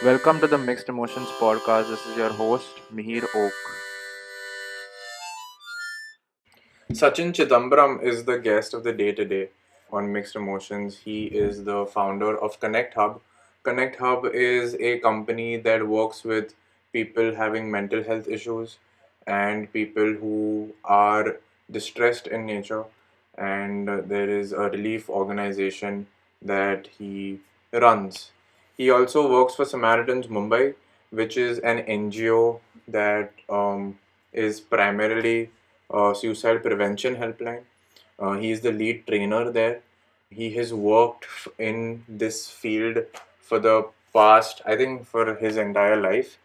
Welcome to the Mixed Emotions podcast. This is your host, Mihir Oak. Sachin Chitambaran is the guest of the day today on Mixed Emotions. He is the founder of Connect Hub. Connect Hub is a company that works with people having mental health issues and people who are distressed in nature. And there is a relief organization that he runs. He also works for Samaritans Mumbai, which is an NGO that is primarily suicide prevention helpline. He is the lead trainer there. He has worked in this field for the past, I think, for his entire life.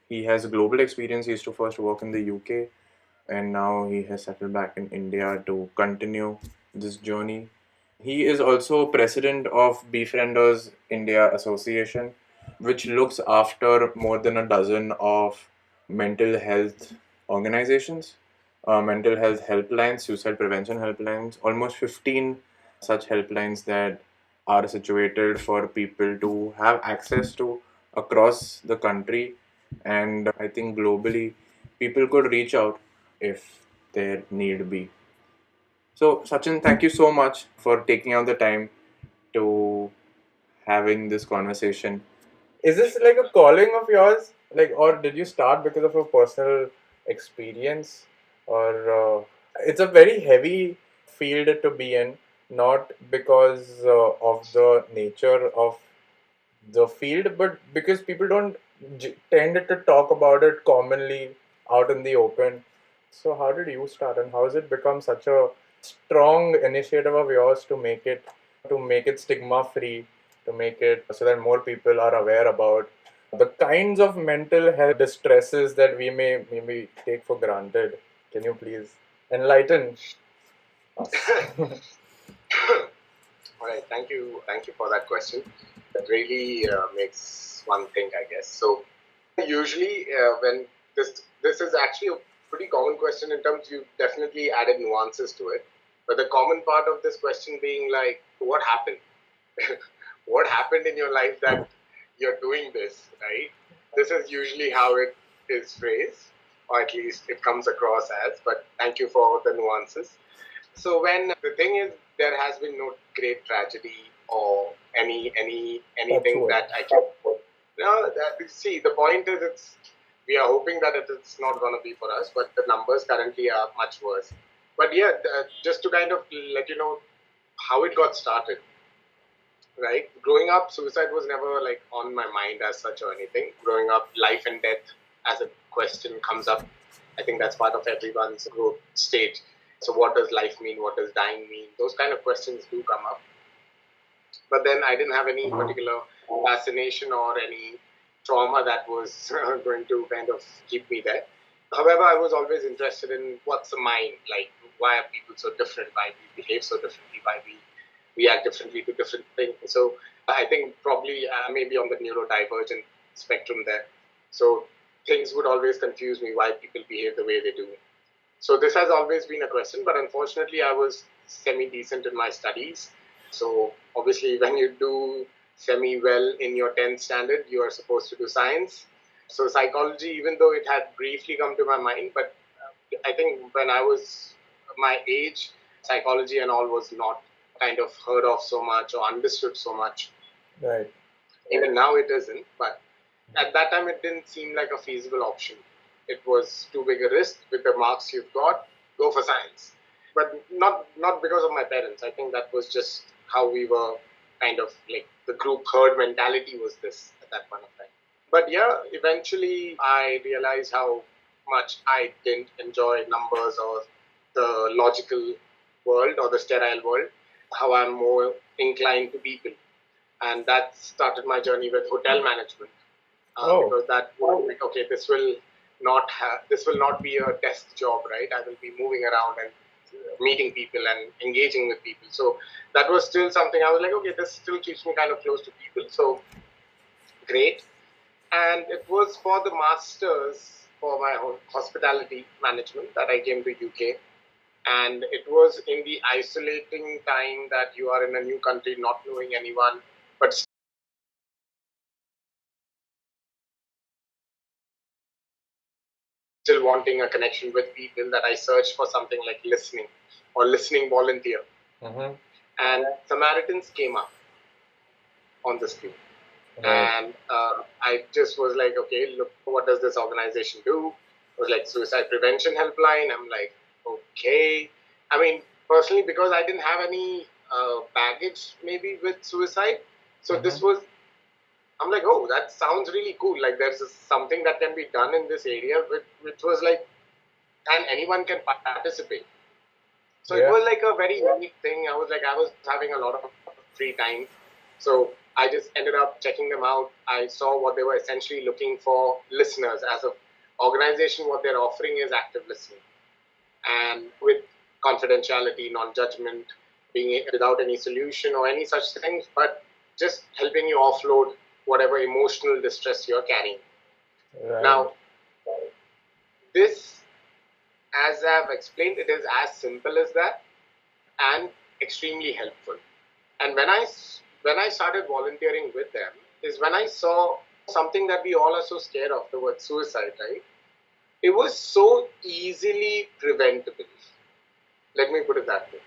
He has global experience. He used to first work in the UK and now he has settled back in India to continue this journey. He is also president of Befrienders India Association, which looks after more than a dozen of mental health organizations, mental health helplines, suicide prevention helplines, almost 15 such helplines that are situated for people to have access to across the country. And I think globally, people could reach out if there need be. So, Sachin, thank you so much for taking out the time to having this conversation. Is this like a calling of yours? Like, or did you start because of a personal experience? Or it's a very heavy field to be in, not because of the nature of the field, but because people don't tend to talk about it commonly out in the open. So, how did you start, and how has it become such a strong initiative of yours to make it stigma free, to make it so that more people are aware about the kinds of mental health distresses that we may maybe take for granted? Can you please enlighten us? All right, thank you for that question. That really makes one think, I guess. So usually, when this is actually a pretty common question in terms you definitely added nuances to it, but the common part of this question being like, what happened? What happened in your life that you're doing this, right? This is usually how it is phrased, or at least it comes across as. But thank you for the nuances. So when the thing is, there has been no great tragedy or anything that I can. No, see, the point is, we are hoping that it's not going to be for us, but the numbers currently are much worse. But yeah, just to kind of let you know how it got started, right? Growing up, suicide was never like on my mind as such or anything. Growing up, life and death as a question comes up. I think that's part of everyone's growth stage. So what does life mean? What does dying mean? Those kind of questions do come up. But then I didn't have any particular fascination or any trauma that was going to kind of keep me there. However, I was always interested in what's the mind, like why are people so different, why we behave so differently, why we react differently to different things. So I think probably maybe on the neurodivergent spectrum there. So things would always confuse me why people behave the way they do. So this has always been a question, but unfortunately I was semi-decent in my studies. So obviously when you do semi-well in your 10th standard, you are supposed to do science. So psychology, even though it had briefly come to my mind, but I think when I was my age, psychology and all was not kind of heard of so much or understood so much. Right. Even now it isn't, but at that time it didn't seem like a feasible option. It was too big a risk with the marks you've got, go for science. But not because of my parents. I think that was just how we were kind of like the group herd mentality was this at that point of time. But yeah, eventually I realized how much I didn't enjoy numbers or the logical world or the sterile world, how I'm more inclined to people. And that started my journey with hotel management. Because that would be, okay, this will not be a desk job, right? I will be moving around and meeting people and engaging with people. So that was still something I was like, okay, this still keeps me kind of close to people. So great. And it was for the masters for my hospitality management that I came to UK. And it was in the isolating time that you are in a new country, not knowing anyone, but still wanting a connection with people, that I searched for something like listening or listening volunteer. And Samaritans came up on the screen. And I just was like, okay, look, what does this organization do? It was like suicide prevention helpline. I'm like, okay. I mean, personally, because I didn't have any baggage maybe with suicide. So this was, I'm like, oh, that sounds really cool. Like there's something that can be done in this area, which was like, and anyone can participate. So it was like a very unique thing. I was having a lot of free time. So I just ended up checking them out. I saw what they were essentially looking for listeners. As an organization, what they're offering is active listening. And with confidentiality, non-judgment, being without any solution or any such things, but just helping you offload whatever emotional distress you're carrying. Now, this, as I've explained, it is as simple as that and extremely helpful. And when I started volunteering with them is when I saw something that we all are so scared of, the word suicide, right? It was so easily preventable. Let me put it that way.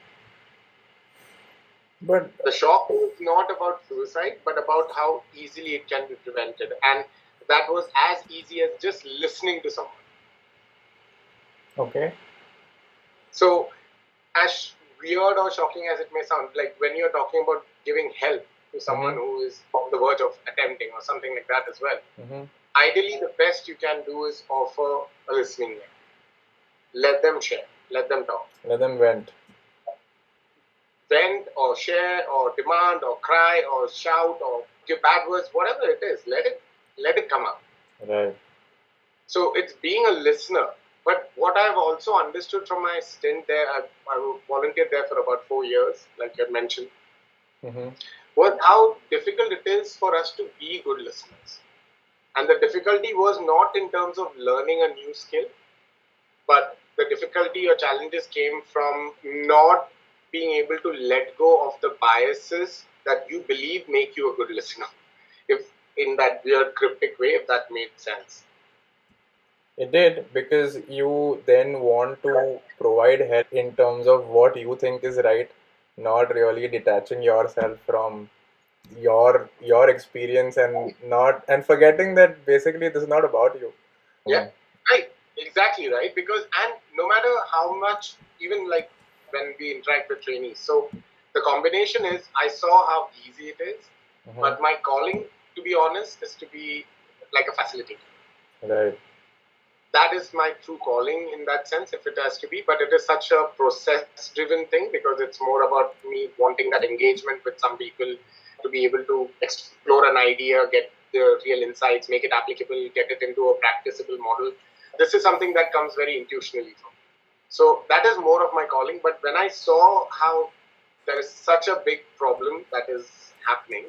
But the shock was not about suicide, but about how easily it can be prevented. And that was as easy as just listening to someone. Okay. So, as weird or shocking as it may sound, like when you're talking about giving help to someone who is on the verge of attempting or something like that as well, ideally the best you can do is offer a listening ear. Let them share, let them talk. Let them vent. Vent or share or demand or cry or shout or give bad words, whatever it is, let it come out. Right. So it's being a listener. But what I've also understood from my stint there, I volunteered there for about 4 years, like you had mentioned, was how difficult it is for us to be good listeners. And the difficulty was not in terms of learning a new skill, but the difficulty or challenges came from not being able to let go of the biases that you believe make you a good listener. If in that weird cryptic way, if that made sense. It did, because you then want to provide help in terms of what you think is right, not really detaching yourself from your experience and forgetting that basically this is not about you. Yeah, right. Exactly right. Because and no matter how much, even like when we interact with trainees, so the combination is I saw how easy it is, but my calling, to be honest, is to be like a facilitator. Right. That is my true calling in that sense, if it has to be. But it is such a process-driven thing because it's more about me wanting that engagement with some people to be able to explore an idea, get the real insights, make it applicable, get it into a practicable model. This is something that comes very intuitionally from me. So that is more of my calling. But when I saw how there is such a big problem that is happening,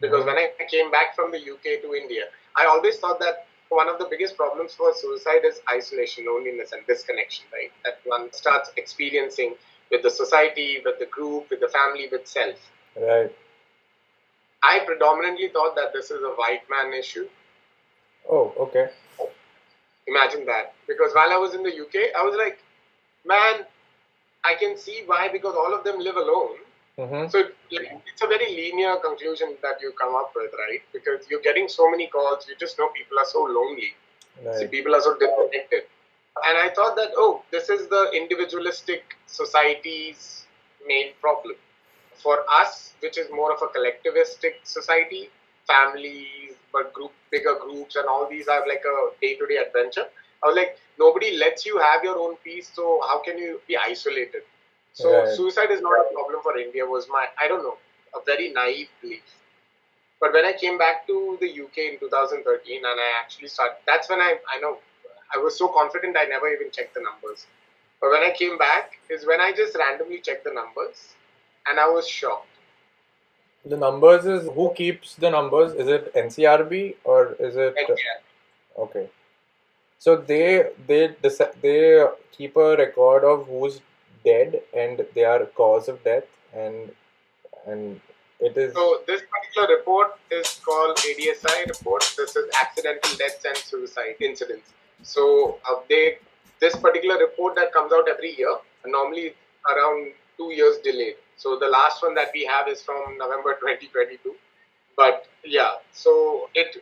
because when I came back from the UK to India, I always thought that one of the biggest problems for suicide is isolation, loneliness, and disconnection, right? That one starts experiencing with the society, with the group, with the family, with self. Right. I predominantly thought that this is a white man issue. Oh, okay. Imagine that. Because while I was in the UK, I was like, man, I can see why, because all of them live alone. So it's a very linear conclusion that you come up with, right? Because you're getting so many calls, you just know people are so lonely. Right. See, people are so disconnected. And I thought that, oh, this is the individualistic society's main problem. For us, which is more of a collectivistic society, families, but bigger groups, and all these are like a day-to-day adventure. I was like, nobody lets you have your own peace, so how can you be isolated? So suicide is not a problem for India was I don't know, a very naive belief. But when I came back to the UK in 2013 and I actually started, that's when I know, I was so confident I never even checked the numbers. But when I came back is when I just randomly checked the numbers and I was shocked. The numbers is, who keeps the numbers? Is it NCRB or is it? NCRB. Okay. So they keep a record of who's dead and their cause of death, and it is. So this particular report is called ADSI report. This is accidental deaths and suicide incidents. So this particular report that comes out every year, normally around 2 years delayed. So the last one that we have is from November 2022. But yeah, so it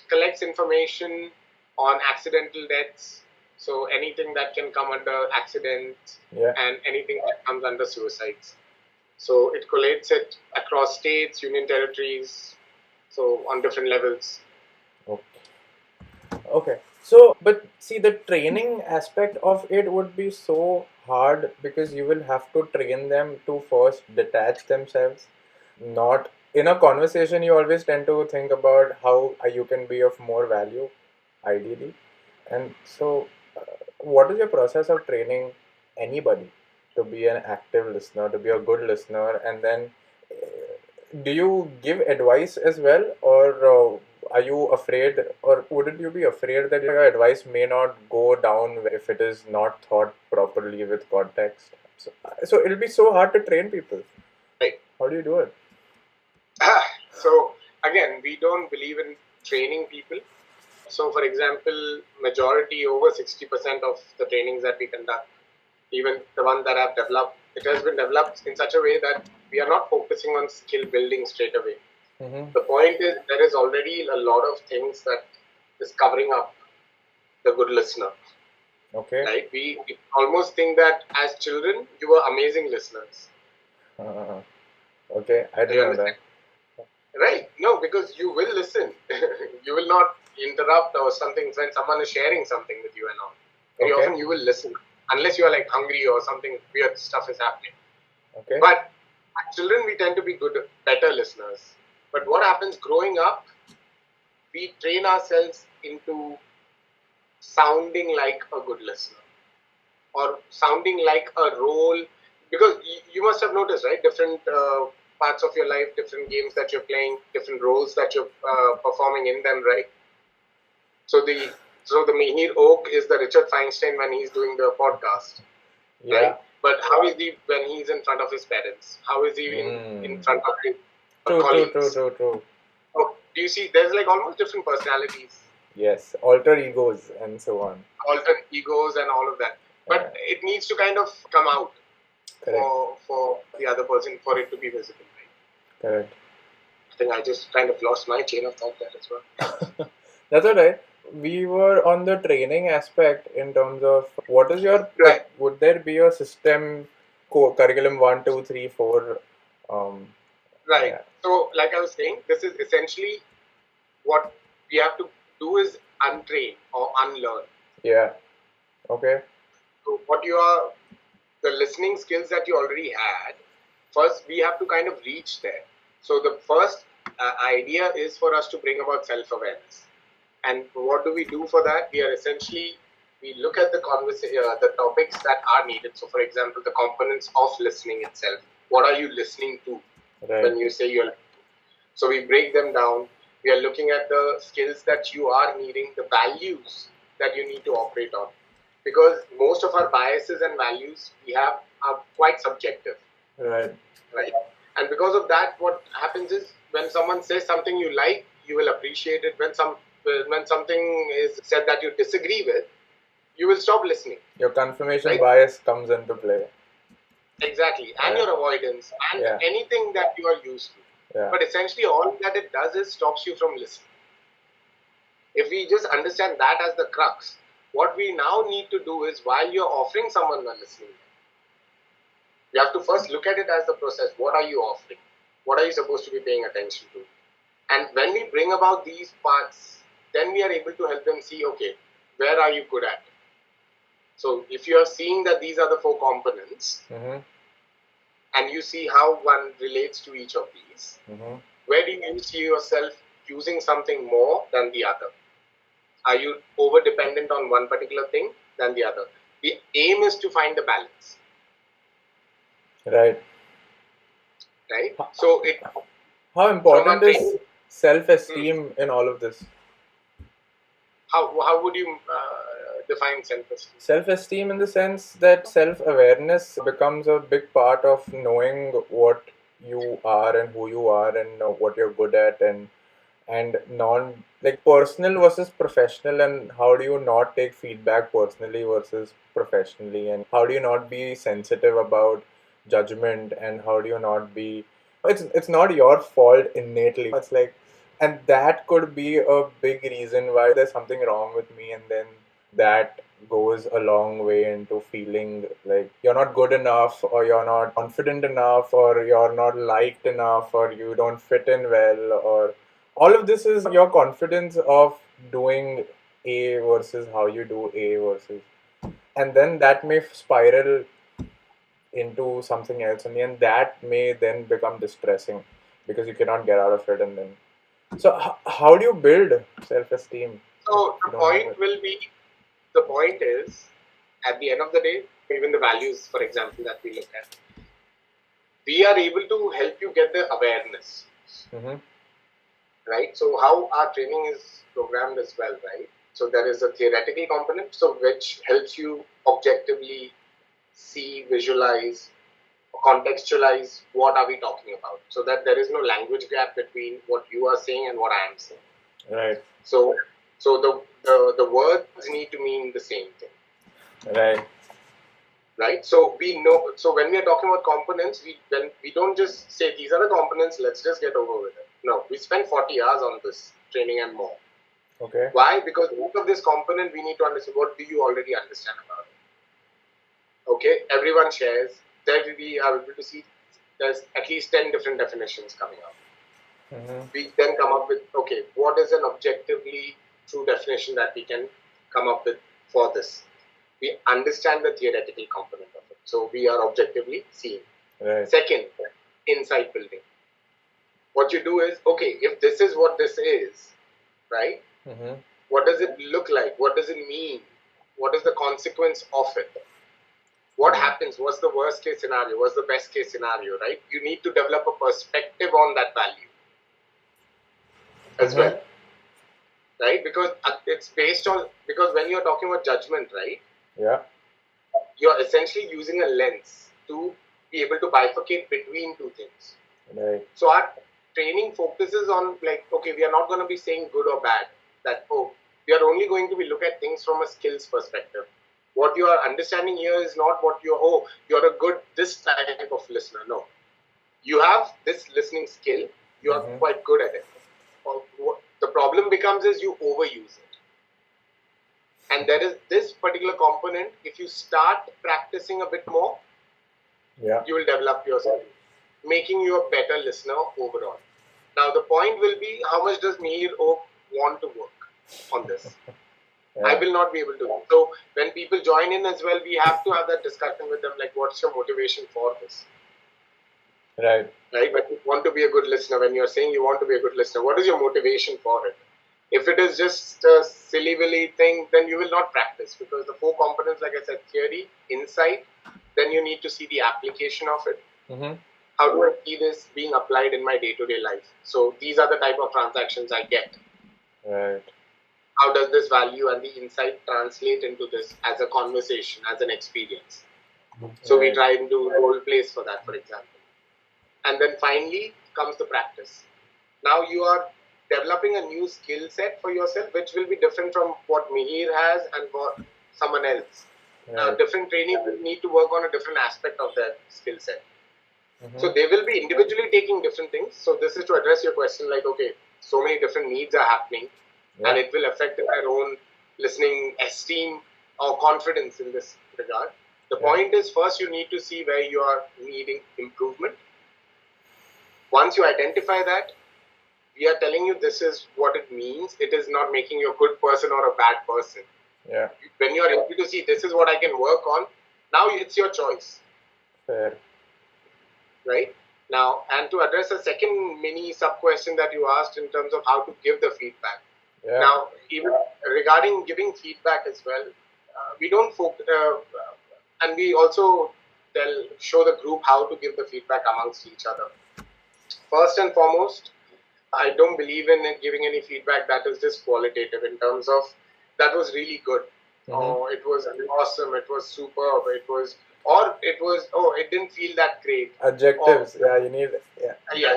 collects information on accidental deaths. So anything that can come under accidents and anything that comes under suicides. So it collates it across states, union territories, so on different levels. Okay. So, but see, the training aspect of it would be so hard because you will have to train them to first detach themselves. Not in a conversation, you always tend to think about how you can be of more value, ideally. And so, what is your process of training anybody to be an active listener, to be a good listener, and then do you give advice as well, or are you afraid, or wouldn't you be afraid that your advice may not go down if it is not thought properly with context? So it'll be so hard to train people. Right. How do you do it? So again, we don't believe in training people. So for example, majority over 60% of the trainings that we conduct, even the one that I've developed, it has been developed in such a way that we are not focusing on skill building straight away. The point is there is already a lot of things that is covering up the good listener. Okay. Right? We almost think that as children, you were amazing listeners. Okay, I didn't know that. Right? No, because you will listen. You will not interrupt or something when someone is sharing something with you and all. Very often you will listen, unless you are like hungry or something weird stuff is happening. Okay. But as children, we tend to be better listeners. But what happens growing up, we train ourselves into sounding like a good listener or sounding like a role, because you must have noticed, right? Different parts of your life, different games that you're playing, different roles that you're performing in them, right? So the Mihir Oak is the Richard Feinstein when he's doing the podcast, right? But how is he when he's in front of his parents? How is he in front of his colleagues? True. So, do you see? There's like almost different personalities. Yes, alter egos and so on. Alter egos and all of that. But it needs to kind of come out for the other person for it to be visible, right? Correct. I think I just kind of lost my chain of thought there as well. That's all right. We were on the training aspect in terms of what is your would there be a system curriculum 1, 2, 3, 4? Right. Yeah. So like I was saying, this is essentially what we have to do is untrain or unlearn. Yeah. Okay. So what the listening skills that you already had, first we have to kind of reach there. So the first idea is for us to bring about self-awareness. And what do we do for that? We look at the topics that are needed. So for example, the components of listening itself. What are you listening to when you say you're listening? So we break them down. We are looking at the skills that you are needing, the values that you need to operate on. Because most of our biases and values we have are quite subjective. Right. And because of that, what happens is when someone says something you like, you will appreciate it. When something is said that you disagree with, you will stop listening. Your confirmation bias comes into play. Exactly. And your avoidance and anything that you are used to. Yeah. But essentially all that it does is stops you from listening. If we just understand that as the crux, what we now need to do is while you're offering someone a listening, you have to first look at it as the process. What are you offering? What are you supposed to be paying attention to? And when we bring about these parts, then we are able to help them see, okay, where are you good at? So if you are seeing that these are the 4 components, and you see how one relates to each of these, where do you see yourself using something more than the other? Are you over dependent on one particular thing than the other? The aim is to find the balance. Right. So how important is self-esteem in all of this? How would you define self-esteem? Self-esteem in the sense that self-awareness becomes a big part of knowing what you are and who you are and what you're good at and like personal versus professional, and how do you not take feedback personally versus professionally, and how do you not be sensitive about judgment, and how do you not be, it's not your fault innately, it's like, and that could be a big reason why there's something wrong with me, and then that goes a long way into feeling like you're not good enough, or you're not confident enough, or you're not liked enough, or you don't fit in well, or all of this is your confidence of doing A versus how you do A versus, and then that may spiral into something else, and then that may then become distressing because you cannot get out of it, and then so how do you build self-esteem if So you don't have it? the point is, at the end of the day, even the values, for example, that we look at, we are able to help you get the awareness, Mm-hmm. right? So how our training is programmed as well, right? So there is a theoretical component, so which helps you objectively see, visualize, contextualize what are we talking about, so that there is no language gap between what you are saying and what I am saying. Right. So the words need to mean the same thing. Right. Right? So we know, so when we are talking about components, we don't just say these are the components, let's just get over with it. No, we spend 40 hours on this training and more. Okay. Why? Because each of this component we need to understand what do you already understand about it. Okay, everyone shares. There we are able to see there's at least 10 different definitions coming up. Mm-hmm. We then come up with, okay, what is an objectively true definition that we can come up with for this? We understand the theoretical component of it. So we are objectively seeing. Right. Second, insight building. What you do is, okay, if this is what this is, right? Mm-hmm. What does it look like? What does it mean? What is the consequence of it? What happens? What's the worst case scenario? What's the best case scenario, right? You need to develop a perspective on that value as Mm-hmm. well, right? Because it's based on, because when you're talking about judgment, right? Yeah. You're essentially using a lens to be able to bifurcate between two things. Right. So our training focuses on, like, okay, we are not going to be saying good or bad. That, oh, we are only going to be look at things from a skills perspective. What you are understanding here is not what you're, oh, you're a good this type of listener. No, you have this listening skill. You are quite good at it. What the problem becomes is you overuse it. And there is this particular component. If you start practicing a bit more, Yeah. you will develop yourself, making you a better listener overall. Now, the point will be, how much does Mihir want to work on this? Yeah. I will not be able to. So when people join in as well, we have to have that discussion with them, like, what's your motivation for this? Right. Right? When you want to be a good listener, when you're saying you want to be a good listener, what is your motivation for it? If it is just a silly-willy thing, then you will not practice, because the four components, like I said, theory, insight, then you need to see the application of it. Mm-hmm. How do I see this being applied in my day-to-day life? So these are the type of transactions I get. Right. How does this value and the insight translate into this as a conversation, as an experience? So we try and do role plays for that, for example. And then finally comes the practice. Now you are developing a new skill set for yourself, which will be different from what Mihir has and for someone else. Right. Different training will need to work on a different aspect of their skill set. Mm-hmm. So they will be individually taking different things. So this is to address your question, like, okay, so many different needs are happening, and it will affect their own listening esteem or confidence in this regard. The point is, first you need to see where you are needing improvement. Once you identify that, we are telling you this is what it means. It is not making you a good person or a bad person. Yeah. When you are able to see this is what I can work on, now it's your choice. Fair. Right? Now, and to address a second mini sub-question that you asked in terms of how to give the feedback. Yeah. Now, even regarding giving feedback as well, we don't focus, and we also show the group how to give the feedback amongst each other. First and foremost, I don't believe in giving any feedback that is just qualitative in terms of that was really good, or it was awesome, it was superb, it was, or it was, oh, it didn't feel that great. Adjectives. Yeah, you need. Yeah. Yeah.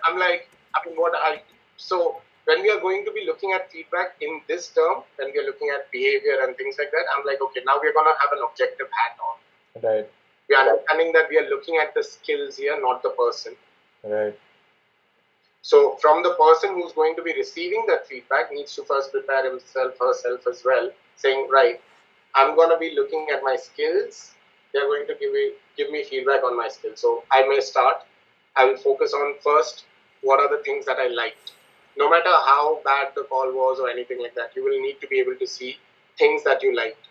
I'm like, I mean, so when we are going to be looking at feedback in this term, when we are looking at behavior and things like that, I'm like, okay, now we're going to have an objective hat on. Right. We are understanding that we are looking at the skills here, not the person. Right. So from the person who's going to be receiving that feedback needs to first prepare himself, herself as well, saying, right, I'm going to be looking at my skills. They're going to give me feedback on my skills. So I may start. I will focus on first what are the things that I liked. No matter how bad the call was or anything like that, you will need to be able to see things that you liked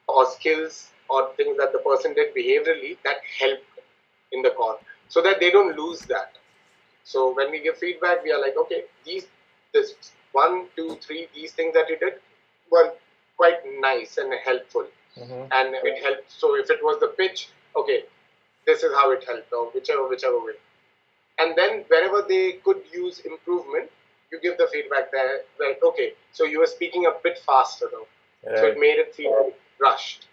or skills or things that the person did behaviorally that helped in the call so that they don't lose that. So when we give feedback, we are like, okay, this 1, 2, 3, these things that you did were quite nice and helpful. And it helped. So if it was the pitch, okay, this is how it helped, or whichever way. And then wherever they could use improvement, you give the feedback there, like, okay, so you were speaking a bit faster though. Right. So it made it feel rushed.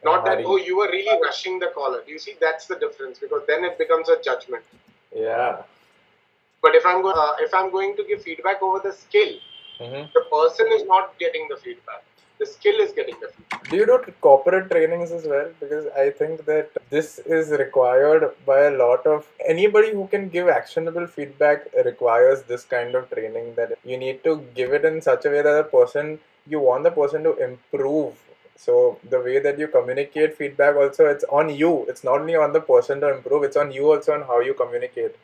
Not that, oh, you were really rushing the caller. Do you see, that's the difference, because then it becomes a judgment. Yeah. But if I'm going to give feedback over the skill, the person is not getting the feedback. The skill is getting the feedback. Do you do corporate trainings as well? Because I think that this is required by a lot of anybody who can give actionable feedback requires this kind of training, that you need to give it in such a way that you want the person to improve. So the way that you communicate feedback also, it's on you. It's not only on the person to improve, it's on you also on how you communicate.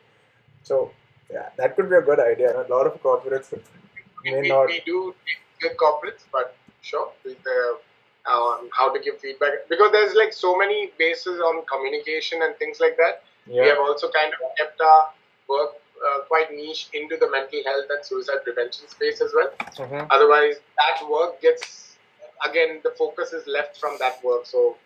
So yeah, that could be a good idea. A lot of corporates may not. We do with corporates, but sure, with how to give feedback, because there's like so many bases on communication and things like that. Yeah. We have also kind of kept our work quite niche into the mental health and suicide prevention space as well. Otherwise, that work gets, again, the focus is left from that work. So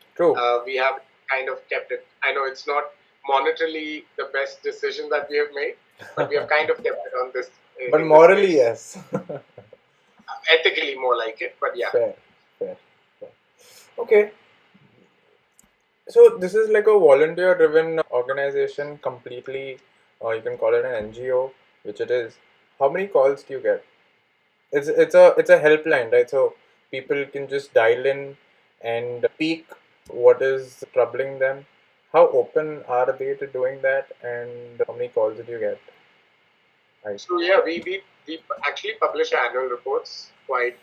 we have kind of kept it. I know it's not monetarily the best decision that we have made, but we have kind of kept it on this. But morally, yes. Ethically, more like it, but yeah. Fair. Okay. So this is like a volunteer-driven organization completely, or you can call it an NGO, which it is. How many calls do you get? It's a helpline, right? So people can just dial in and speak what is troubling them. How open are they to doing that, and how many calls did you get? So yeah, we actually publish our annual reports quite,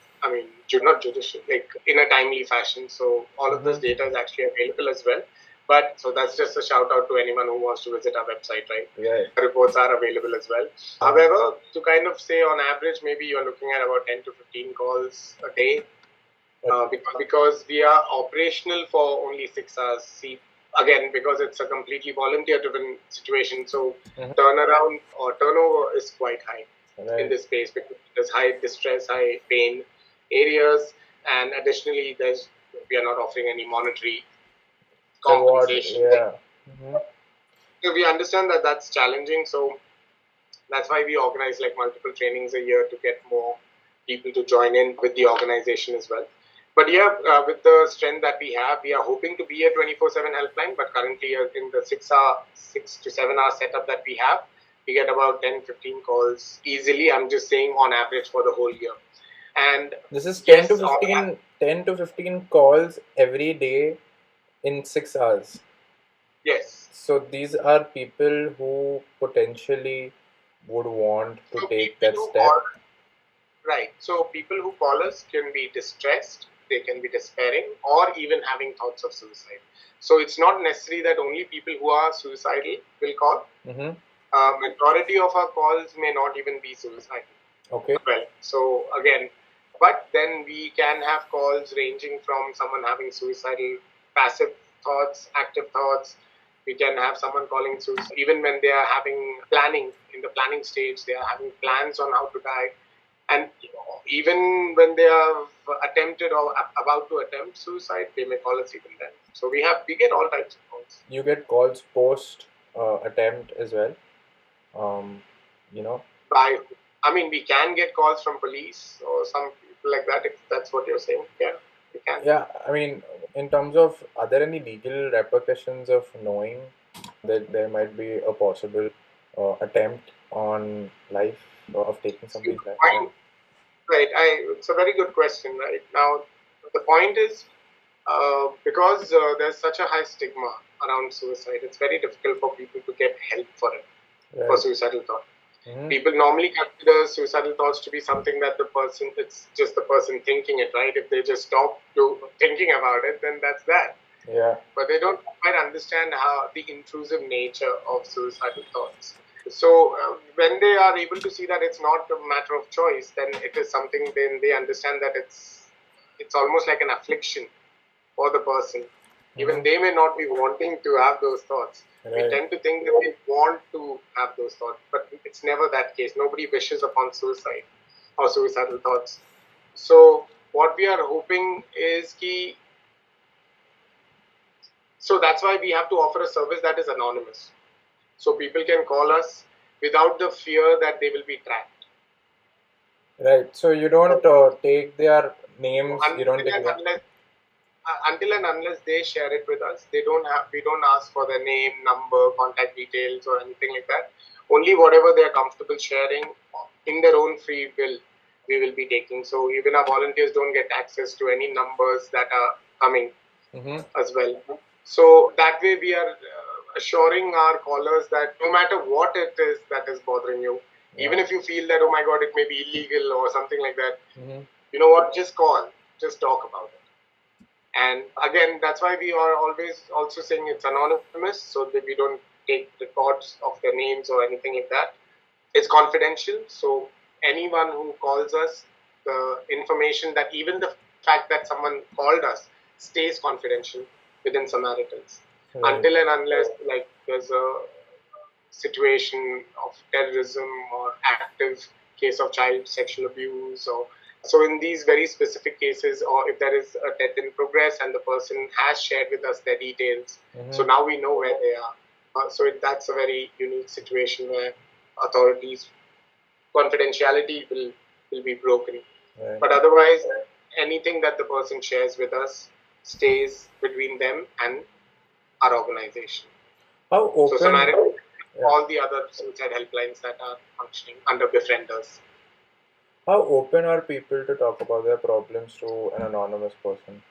not judicial, like in a timely fashion. So all of this data is actually available as well. But so that's just a shout out to anyone who wants to visit our website, right? Yeah. The reports are available as well. However, to kind of say on average, maybe you're looking at about 10 to 15 calls a day, because we are operational for only 6 hours. See, again, because it's a completely volunteer-driven situation, so turnaround or turnover is quite high in this space, because there's high distress, high pain areas, and additionally, we are not offering any monetary compensation. So we understand that that's challenging, so that's why we organize like multiple trainings a year to get more people to join in with the organization as well. But yeah, with the strength that we have, we are hoping to be a 24/7 helpline, but currently in the 6 to 7 hour setup that we have, we get about 10, 15 calls easily. I'm just saying on average for the whole year. And this is 10 to 15 calls every day in 6 hours. Yes. So these are people who potentially would want to take that step. Right. So people who call us can be distressed, they can be despairing, or even having thoughts of suicide. So it's not necessary that only people who are suicidal will call. Majority of our calls may not even be suicidal. Okay. Well, so again, but then we can have calls ranging from someone having suicidal passive thoughts, active thoughts. We can have someone calling suicide even when they are having planning, in the planning stage, they are having plans on how to die. And even when they have attempted or about to attempt suicide, they may call us even then. So we get all types of calls. You get calls post attempt as well. We can get calls from police or some people like that, if that's what you're saying. Yeah, we can. Yeah, in terms of, are there any legal repercussions of knowing that there might be a possible attempt on life? of taking somebody's life? Point, right. It's a very good question. Right now, the point is because there's such a high stigma around suicide. It's very difficult for people to get help for it, for Right. suicidal thoughts. Mm-hmm. People normally consider suicidal thoughts to be something that it's just the person thinking it, right? If they just stop thinking about it, then that's that. Yeah. But they don't quite understand how the intrusive nature of suicidal thoughts. So when they are able to see that it's not a matter of choice, then it is something. Then they understand that it's almost like an affliction for the person. Even they may not be wanting to have those thoughts. We Right. tend to think that they want to have those thoughts, but it's never that case. Nobody wishes upon suicide or suicidal thoughts. So what we are hoping is ki, so that's why we have to offer a service that is anonymous. So people can call us without the fear that they will be tracked. Right. So you don't take their names. You don't take their. Until and unless they share it with us, we don't ask for their name, number, contact details, or anything like that. Only whatever they are comfortable sharing in their own free will, we will be taking. So even our volunteers don't get access to any numbers that are coming as well. So that way we are assuring our callers that no matter what it is that is bothering you, even if you feel that, oh my God, it may be illegal or something like that, you know what, just call, just talk about it. And again, that's why we are always also saying it's anonymous, so that we don't take records of their names or anything like that. It's confidential, so anyone who calls us, the information that even the fact that someone called us stays confidential within Samaritans. Right. Until and unless like there's a situation of terrorism or active case of child sexual abuse, or so in these very specific cases, or if there is a death in progress and the person has shared with us their details, so now we know where they are. That's a very unique situation where authorities confidentiality will be broken. Right. But otherwise, anything that the person shares with us stays between them and our organization. How open? So Samaritan, all the other suicide helplines that are functioning under befrienders. How open are people to talk about their problems to an anonymous person?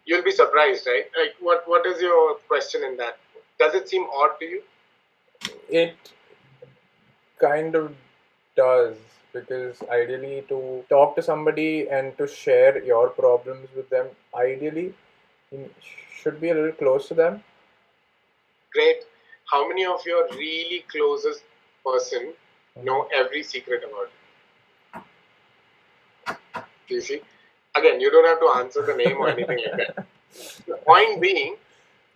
You'll be surprised, right? Like, what is your question in that? Does it seem odd to you? It kind of does, because ideally to talk to somebody and to share your problems with them, ideally you should be a little close to them. Great. How many of your really closest person know every secret about it? Do you see? Again, you don't have to answer the name or anything like that. The point being,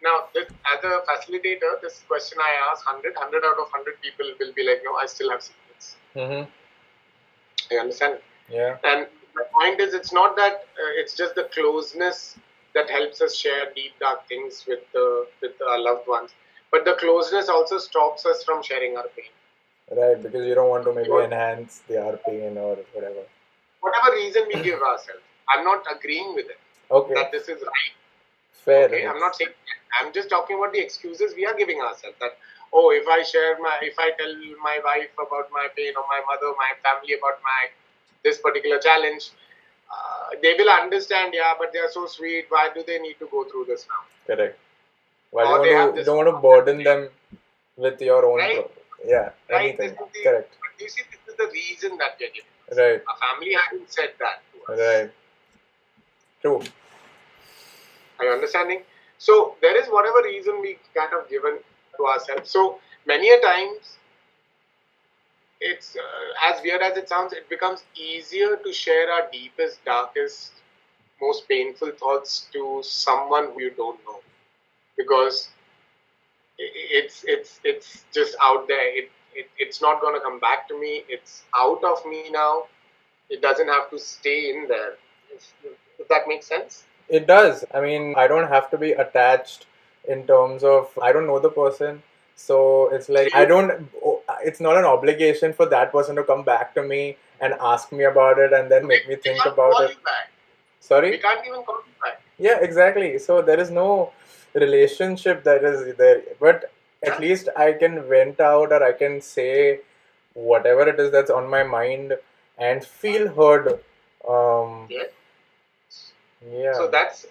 now, as a facilitator, this question I ask 100 out of 100 people will be like, no, I still have secrets. You understand? Yeah. And the point is, it's not that it's just the closeness that helps us share deep, dark things with our loved ones, but the closeness also stops us from sharing our pain. Right, because you don't want to maybe enhance their pain or whatever. Whatever reason we give ourselves, I'm not agreeing with it. Okay. That this is right. Fair. Okay, I'm not saying. I'm just talking about the excuses we are giving ourselves. That if I tell my wife about my pain, or my mother, my family about this particular challenge, they will understand. Yeah, but they are so sweet. Why do they need to go through this now? Correct. Why you don't want to burden them with your own right? Yeah, right? anything. Correct. But you see, this is the reason that we are giving. Right. Our family hasn't said that to us. Right. True. Are you understanding? So there is whatever reason we kind of given to ourselves. So many a times, it's as weird as it sounds, it becomes easier to share our deepest, darkest, most painful thoughts to someone who you don't know, because it's just out there. It's not going to come back to me. It's out of me now. It doesn't have to stay in there. If that makes sense? It does. I mean, I don't have to be attached in terms of I don't know the person. So it's like it's not an obligation for that person to come back to me and ask me about it and then make me think about it. Sorry? We can't even call you back. Yeah, exactly. So there is no relationship that is there. But at least I can vent out, or I can say whatever it is that's on my mind and feel heard. Yeah. Yeah. So that's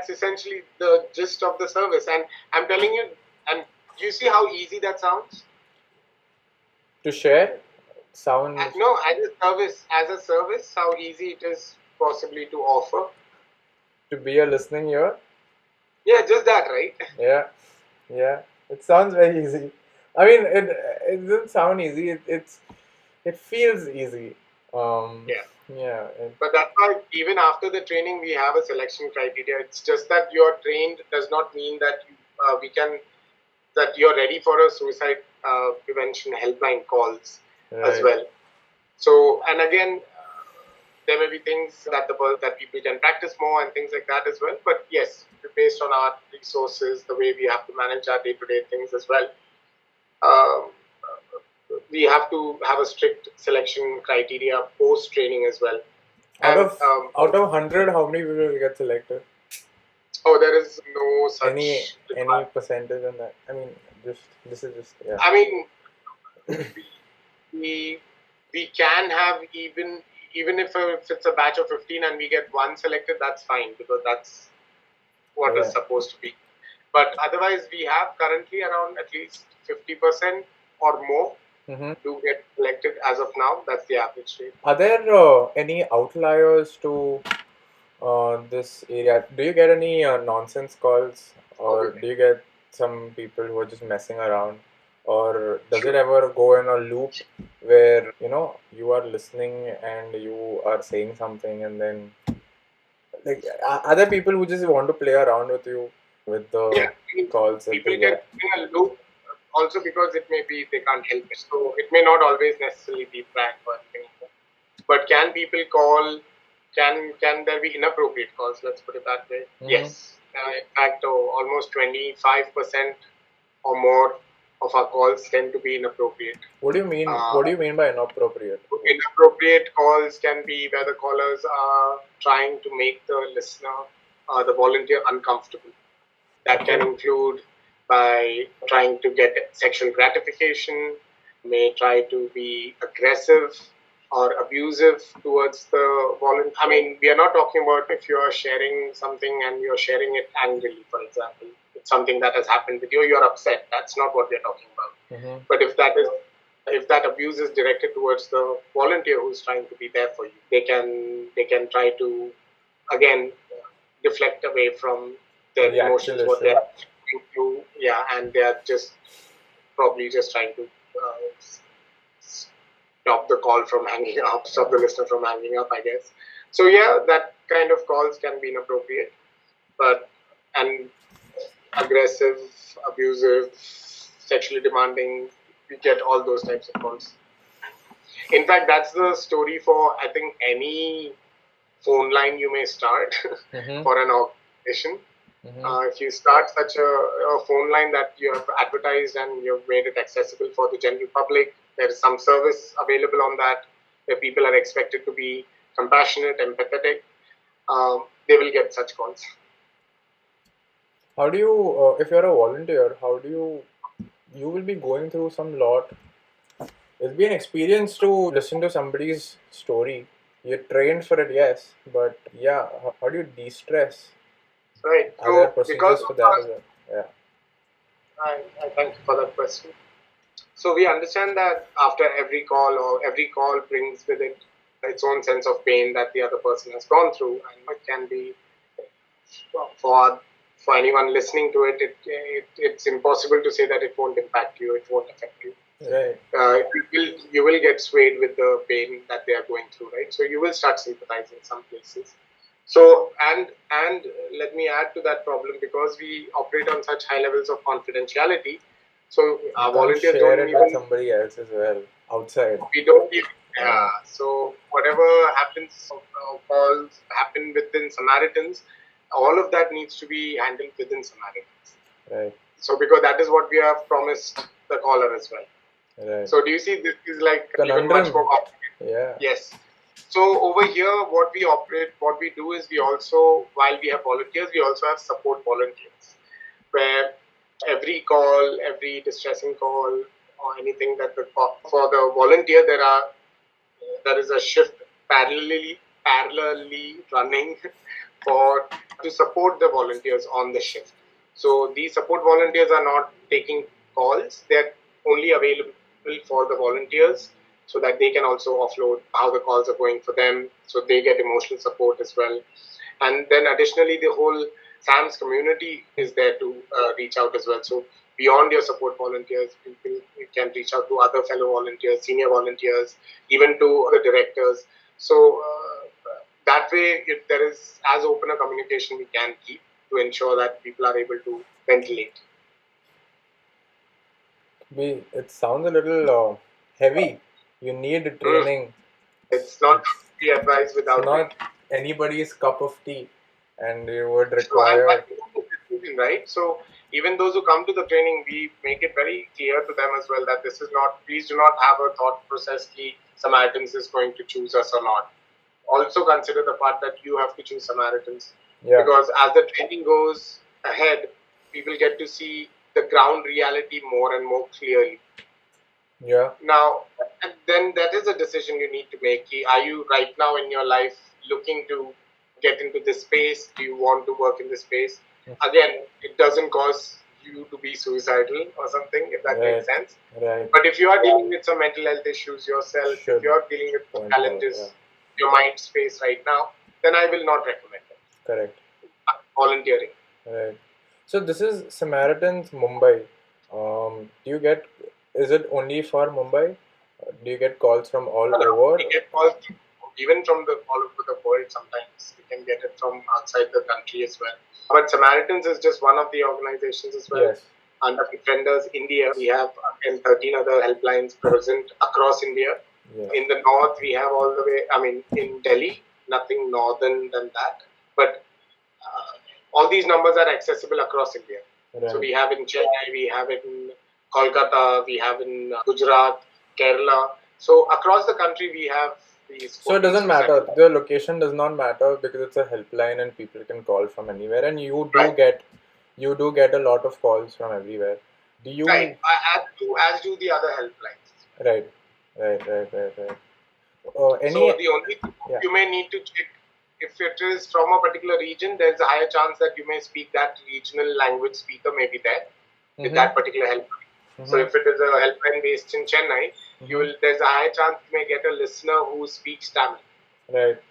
essentially the gist of the service. And I'm telling you, and do you see how easy that sounds? To share sounds. No, as a service, how easy it is possibly to offer. To be a listening ear. Yeah, just that, right? Yeah, yeah. It sounds very easy. I mean, it doesn't sound easy. It feels easy. Um, Yeah. yeah. But that's why even after the training, we have a selection criteria. It's just that you're trained does not mean that we can that you're ready for a suicide prevention helpline calls as Right. well. So, and again, there may be things that people can practice more and things like that as well. But yes, based on our resources, the way we have to manage our day-to-day things as well, um, we have to have a strict selection criteria post training as well. Out And of out of 100, how many people will get selected? oh, there is no Any such any requirement. percentage on that? I mean, just this is just yeah. I mean, we we can have even if it's a batch of 15 and we get one selected, that's fine because that's what is Yeah. supposed to be. But otherwise, we have currently around at least 50% or more Mm-hmm. do get selected as of now. That's the average rate. Are there any outliers to this area? Do you get any nonsense calls, or Obviously. do you get some people who are just messing around, or does it ever go in a loop where you are listening and you are saying something, and then like other people who just want to play around with you with the Yeah, I mean, calls that people they get get? in a loop also because it may be they can't help it. So it may not always necessarily be prank or anything. But can people call? Can there be inappropriate calls? Let's put it that way. Mm-hmm. Yes. In fact, almost 25% or more of our calls tend to be inappropriate. What do you mean? Uh, What do you mean by inappropriate? Inappropriate calls can be where the callers are trying to make the listener, the volunteer, uncomfortable. That can Okay. include by trying to get sexual gratification, may try to be aggressive or abusive towards the volunteer. I mean, we are not talking about if you are sharing something and you're sharing it angrily, for example. It's something that has happened with you, you're upset. That's not what we're talking about. Mm-hmm. But if that abuse is directed towards the volunteer who's trying to be there for you, they can try to again deflect away from their The actual emotions, what they're issue. going through, yeah, and they're just probably just trying to stop the call from hanging up, stop the listener from hanging up, I guess. So yeah, that kind of calls can be inappropriate, but and aggressive, abusive, sexually demanding, we get all those types of calls. In fact, that's the story for I think any phone line you may start Mm-hmm. for an organization. Mm-hmm. If you start such a phone line that you have advertised and you've made it accessible for the general public, there is some service available on that where people are expected to be compassionate, empathetic. They will get such calls. How do you, if you're a volunteer, how do you will be going through some lot. It'll be an experience to listen to somebody's story. You're trained for it, yes, but yeah, how do you de-stress? Right. Are there So, because procedures for of that our, as well? Yeah. I thank you for that question. So, we understand that after every call or every call brings with it its own sense of pain that the other person has gone through, and it can be for for anyone listening to it, it's impossible to say that it won't impact you, it won't affect you. Right. You will get swayed with the pain that they are going through, right? So you will start sympathizing some places. So and let me add to that problem because we operate on such high levels of confidentiality. So You our can't volunteers share don't it with even somebody else as well outside. we don't even Yeah. so whatever happens calls happen within Samaritans, all of that needs to be handled within Samaritans. Right. So because that is what we have promised the caller as well. Right. So do you see this is like even much Conundrum. more complicated? Yeah. Yes. So over here, what we do is we also, while we have volunteers, we also have support volunteers, where every call, every distressing call, or anything that for the volunteer there is a shift parallelly running for to support the volunteers on the shift. So these support volunteers are not taking calls; they're only available for the volunteers so that they can also offload how the calls are going for them, so they get emotional support as well. And then additionally, the whole SAMS community is there to reach out as well. So beyond your support volunteers, people can reach out to other fellow volunteers, senior volunteers, even to the directors. So that way, if there is as open a communication we can keep to ensure that people are able to ventilate. It sounds a little heavy. You need training. It's not It's, free advice it's without not training. anybody's cup of tea, and you would So and require. right? So even those who come to the training, we make it very clear to them as well that this is not, please do not have a thought process ki Samaritans is going to choose us or not. Also consider the part that you have to choose Samaritans. Yeah. Because as the training goes ahead, people get to see the ground reality more and more clearly. Yeah. Now, then that is a decision you need to make. Are you right now in your life looking to get into this space? Do you want to work in this space? Again, it doesn't cause you to be suicidal or something, if that makes sense. Right. But if you are dealing with some mental health issues yourself, if you are dealing with challenges, your mind space right now, then I will not recommend it. Correct. Volunteering. Right. So this is Samaritans Mumbai. Is it only for Mumbai? Do you get calls from all over? We get calls even from all over the world sometimes. We can get it from outside the country as well. But Samaritans is just one of the organizations as well. Yes. Under Defenders India, we have 13 other helplines present across India. Yes. In the north, we have all the way, in Delhi, nothing northern than that. But all these numbers are accessible across India. Right. So we have in Chennai, we have it in Kolkata, we have in Gujarat, Kerala. So across the country, we have these. So it doesn't matter. The location does not matter because it's a helpline and people can call from anywhere. And you do get a lot of calls from everywhere. Do you? Right. As do the other helplines. Right. So the only thing you may need to check, if it is from a particular region, there's a higher chance that you may speak that regional language speaker may be there with that particular helpline. So if it is a helpline based in Chennai, there's a higher chance you may get a listener who speaks Tamil. Right.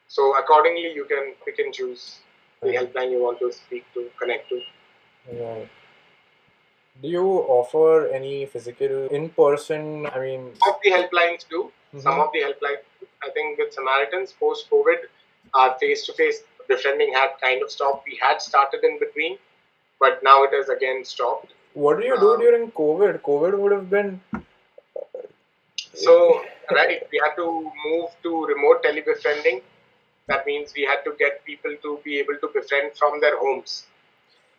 So accordingly, you can pick and choose the helpline you want to speak to, connect to. Right. Do you offer any physical, in-person, Some of the helplines do. Some of the helplines do. I think with Samaritans, post-COVID, our face-to-face befriending had kind of stopped. We had started in between, but now it has again stopped. What do you do during COVID? COVID would have been... So, right, we had to move to remote tele-befriending. That means we had to get people to be able to befriend from their homes.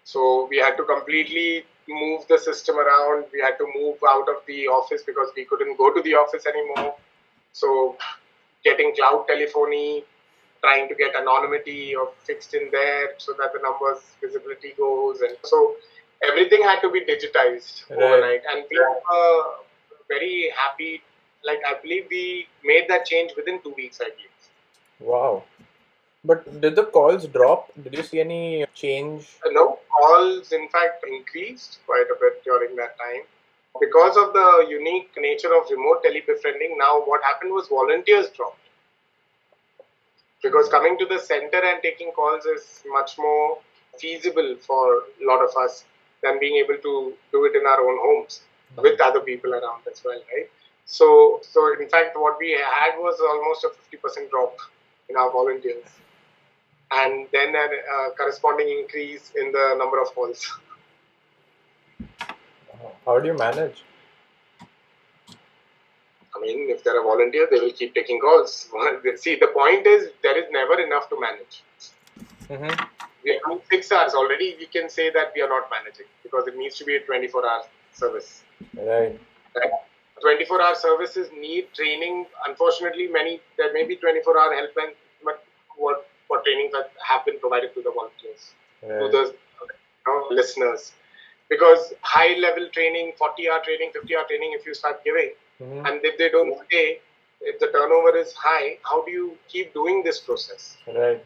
So we had to completely move the system around. We had to move out of the office because we couldn't go to the office anymore. So getting cloud telephony, trying to get anonymity or fixed in there so that the numbers visibility goes. And so everything had to be digitized overnight. And we were very happy. Like, I believe we made that change within 2 weeks, I believe. Wow. But did the calls drop? Did you see any change? No, calls in fact increased quite a bit during that time. Because of the unique nature of remote tele-befriending, now what happened was volunteers dropped. Because coming to the center and taking calls is much more feasible for a lot of us than being able to do it in our own homes with other people around as well, right? So in fact, what we had was almost a 50% drop in our volunteers. And then a corresponding increase in the number of calls. How do you manage? I mean, if they're a volunteer, they will keep taking calls. See, the point is there is never enough to manage. We are doing 6 hours already. We can say that we are not managing because it needs to be a 24-hour service. Right. 24-hour services need training. Unfortunately, there may be 24-hour helplines, but what trainings have been provided to the volunteers, to the listeners. Because high level training, 40-hour training, 50-hour training, if you start giving, and if they don't stay, if the turnover is high, how do you keep doing this process? Right.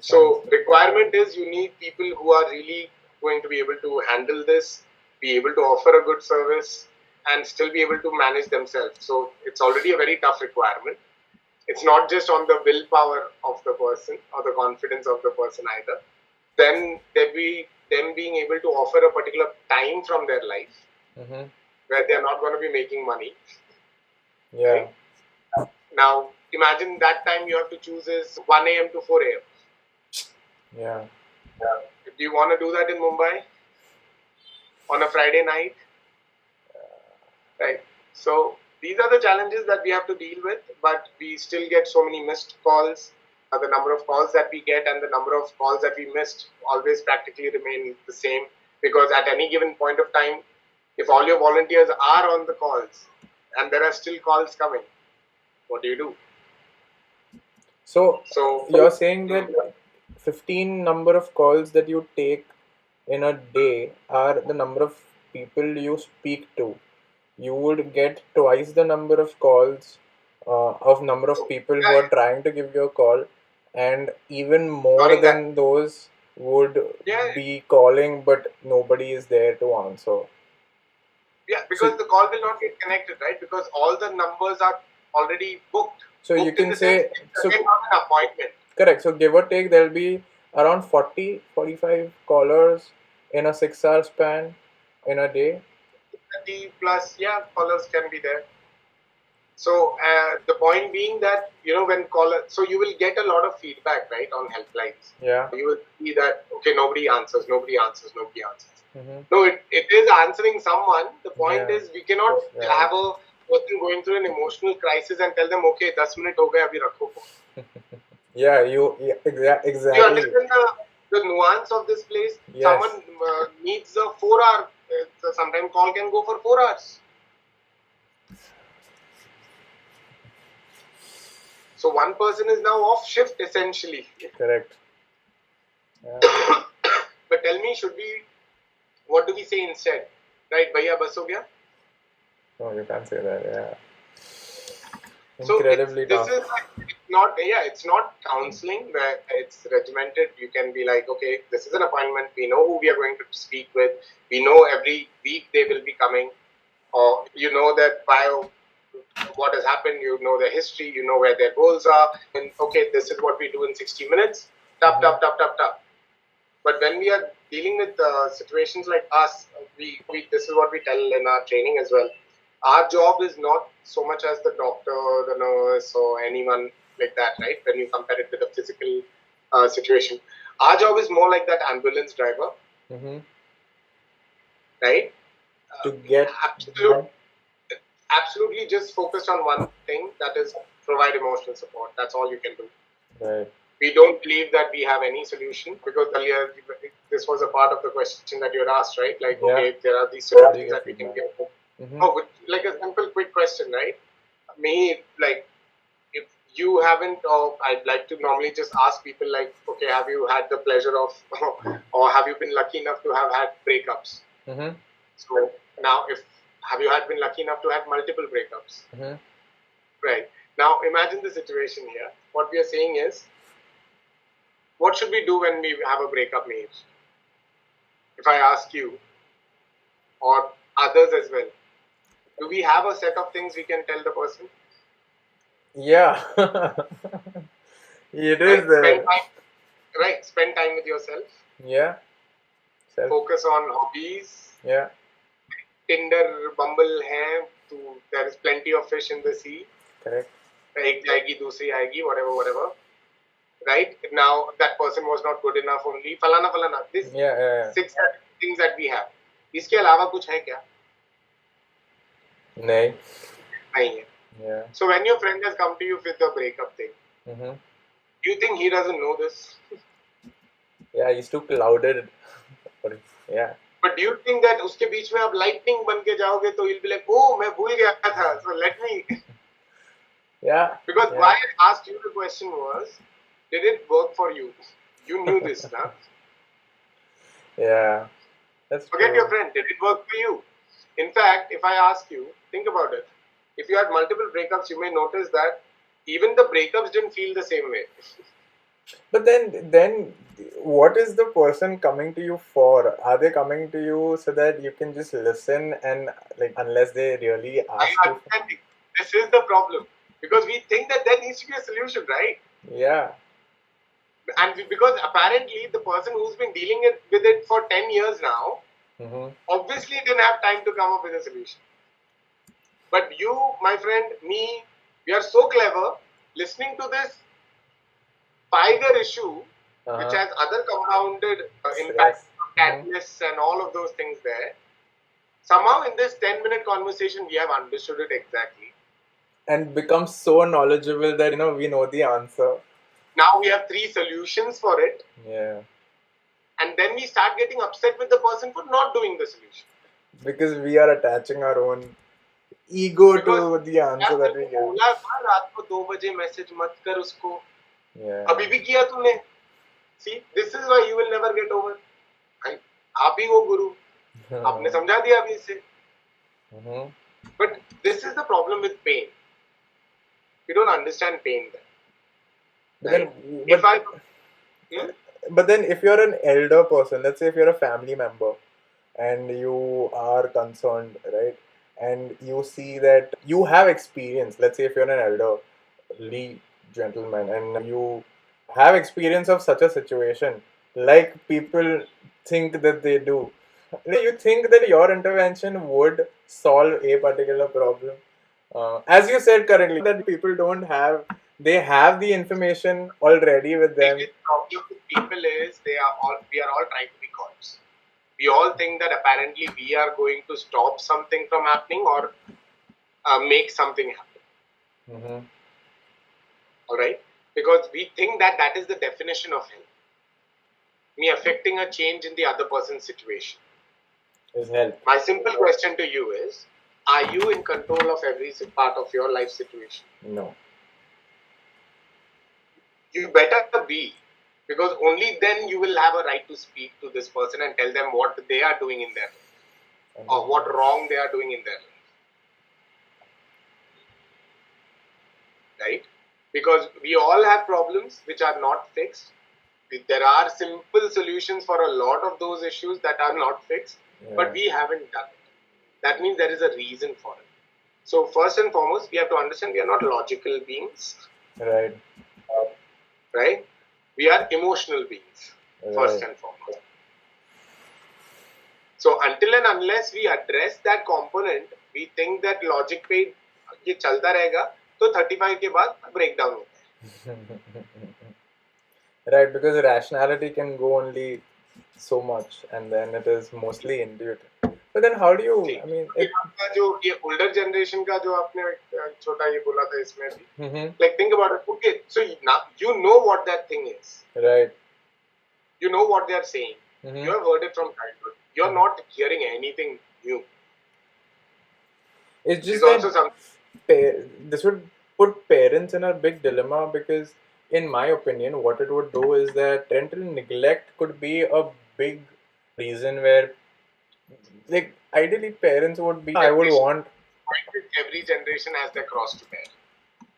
So requirement is you need people who are really going to be able to handle this, be able to offer a good service, and still be able to manage themselves. So it's already a very tough requirement. It's not just on the willpower of the person or the confidence of the person either. Then there be them being able to offer a particular time from their life where they are not going to be making money. Yeah. Right? Now imagine that time you have to choose is 1 a.m. to 4 a.m. Yeah. Do you want to do that in Mumbai on a Friday night? Right. So these are the challenges that we have to deal with, but we still get so many missed calls. The number of calls that we get and the number of calls that we missed always practically remain the same, because at any given point of time, if all your volunteers are on the calls and there are still calls coming, what do you do? So you're saying that 15 number of calls that you take in a day are the number of people you speak to. You would get twice the number of calls of number of people who are trying to give you a call, and even more than those would be calling, but nobody is there to answer. Yeah, because the call will not get connected, right? Because all the numbers are already booked. So you can say, so not an appointment. Correct. So give or take, there'll be around 40, 45 callers in a 6-hour span in a day. 30 plus, yeah, callers can be there. So the point being that, when caller, so you will get a lot of feedback, right, on helplines. Yeah. You will see that, okay, nobody answers. No, it is answering someone. The point is we cannot have a person going through an emotional crisis and tell them, okay, 10 minutes ho gaye, abhi rakho phone. Yeah, exactly. You understand the nuance of this place? Yes. Someone needs a 4-hour, sometimes call can go for 4 hours. So one person is now off shift essentially. Correct. Yeah. But tell me, what do we say instead? Right, bhaiya bas ho gaya? No, you can't say that, yeah. Incredibly tough. It's not counseling where it's regimented. You can be like, okay, this is an appointment. We know who we are going to speak with. We know every week they will be coming. Or you know that bio, what has happened, you know their history, you know where their goals are. And okay, this is what we do in 60 minutes. Tap. But when we are dealing with situations like us, this is what we tell in our training as well. Our job is not so much as the doctor, the nurse, or anyone like that, right? When you compare it with a physical situation. Our job is more like that ambulance driver, right? To get absolutely just focused on one thing, that is provide emotional support. That's all you can do. Right. We don't believe that we have any solution, because earlier this was a part of the question that you had asked, right? Like, okay, there are these solutions that we can get. Oh, like a simple, quick question, right? Me, like, if you haven't, or I'd like to normally just ask people like, okay, have you had the pleasure of, or have you been lucky enough to have had breakups? So now, have you been lucky enough to have multiple breakups? Right. Now, imagine the situation here. What we are saying is, what should we do when we have a breakup, Mihir? If I ask you, or others as well, do we have a set of things we can tell the person? Yeah. It is there. Spend time with yourself. Yeah. Focus on hobbies. Yeah. Tinder, Bumble there is plenty of fish in the sea. Correct. Ek jayegi, dusri aayegi, whatever. Right? Now, that person was not good enough only. Falana. This 6 things that we have. इसके अलावा कुछ है क्या? नहीं है. Yeah. So when your friend has come to you with the breakup thing, do you think he doesn't know this? Yeah, he's too clouded. Yeah. But do you think that उसके बीच में आप lightning बन के जाओगे तो he'll be like, oh, मैं भूल गया था, so let me. Yeah. Because why I asked you the question was, did it work for you? You knew this, huh? Yeah. That's Forget your true. friend. Did it work for you? In fact, if I ask you, think about it. If you had multiple breakups, you may notice that even the breakups didn't feel the same way. But then, what is the person coming to you for? Are they coming to you so that you can just listen and like, unless they really Are you ask you for? understanding? This is the problem. Because we think that there needs to be a solution, right? Yeah. Because apparently the person who's been dealing with it for 10 years now Mm-hmm. obviously didn't have time to come up with a solution. But you, my friend, me, we are so clever listening to this 5-year issue, which Uh-huh. has other compounded impact, Yes. Mm-hmm. catalysts, and all of those things there. Somehow, in this 10-minute conversation, we have understood it exactly. And become so knowledgeable that we know the answer. Now we have 3 solutions for it, Yeah. and then we start getting upset with the person for not doing the solution. Because we are attaching our own ego Because to the यार answer तेरे that we को give. बोला था रात को 2 बजे message मत कर उसको, Yeah. अभी भी किया तूने. See, this is why you will never get over. भाई आप ही हो गुरु, आपने समझा दिया अभी से. Mm-hmm. But this is the problem with pain. We don't understand pain then, But right? then, If I hmm? but then, if you're an elder person, let's say if you're a family member, and you are concerned, right? And you see that you have experience. Let's say if you're an elderly gentleman and you have experience of such a situation, like people think that they do. You think that your intervention would solve a particular problem. As you said correctly, that people don't have, they have the information already with them. Biggest problem with people is we are all trying to be gods. We all think that apparently we are going to stop something from happening or make something happen. Mm-hmm. All right, because we think that that is the definition of help. Me affecting a change in the other person's situation. Is help. My simple question to you is: are you in control of every part of your life situation? No. You better be, because only then you will have a right to speak to this person and tell them what they are doing in their life or what wrong they are doing in their life. Right? Because we all have problems which are not fixed. There are simple solutions for a lot of those issues that are not fixed, but we haven't done it. That means there is a reason for it. So first and foremost, we have to understand we are not logical beings. Right. Right? We are emotional beings, first and foremost. So until and unless we address that component, we think that logic पे ये चलता रहेगा, तो 35 के बाद breakdown होता है. Right, because rationality can go only so much, and then it is mostly intuitive. But then, how do you? I mean, it. आपका जो ये older generation का जो आपने छोटा ये बोला था इसमें भी, Mm-hmm. like think about it. Okay, so now you know what that thing is. Right. You know what they are saying. Mm-hmm. You have heard it from childhood. You are not hearing anything new. It's just It's also that this would put parents in a big dilemma because, in my opinion, what it would do is that parental neglect could be a big reason where, like, ideally parents would be. I would want. every generation has their cross to bear.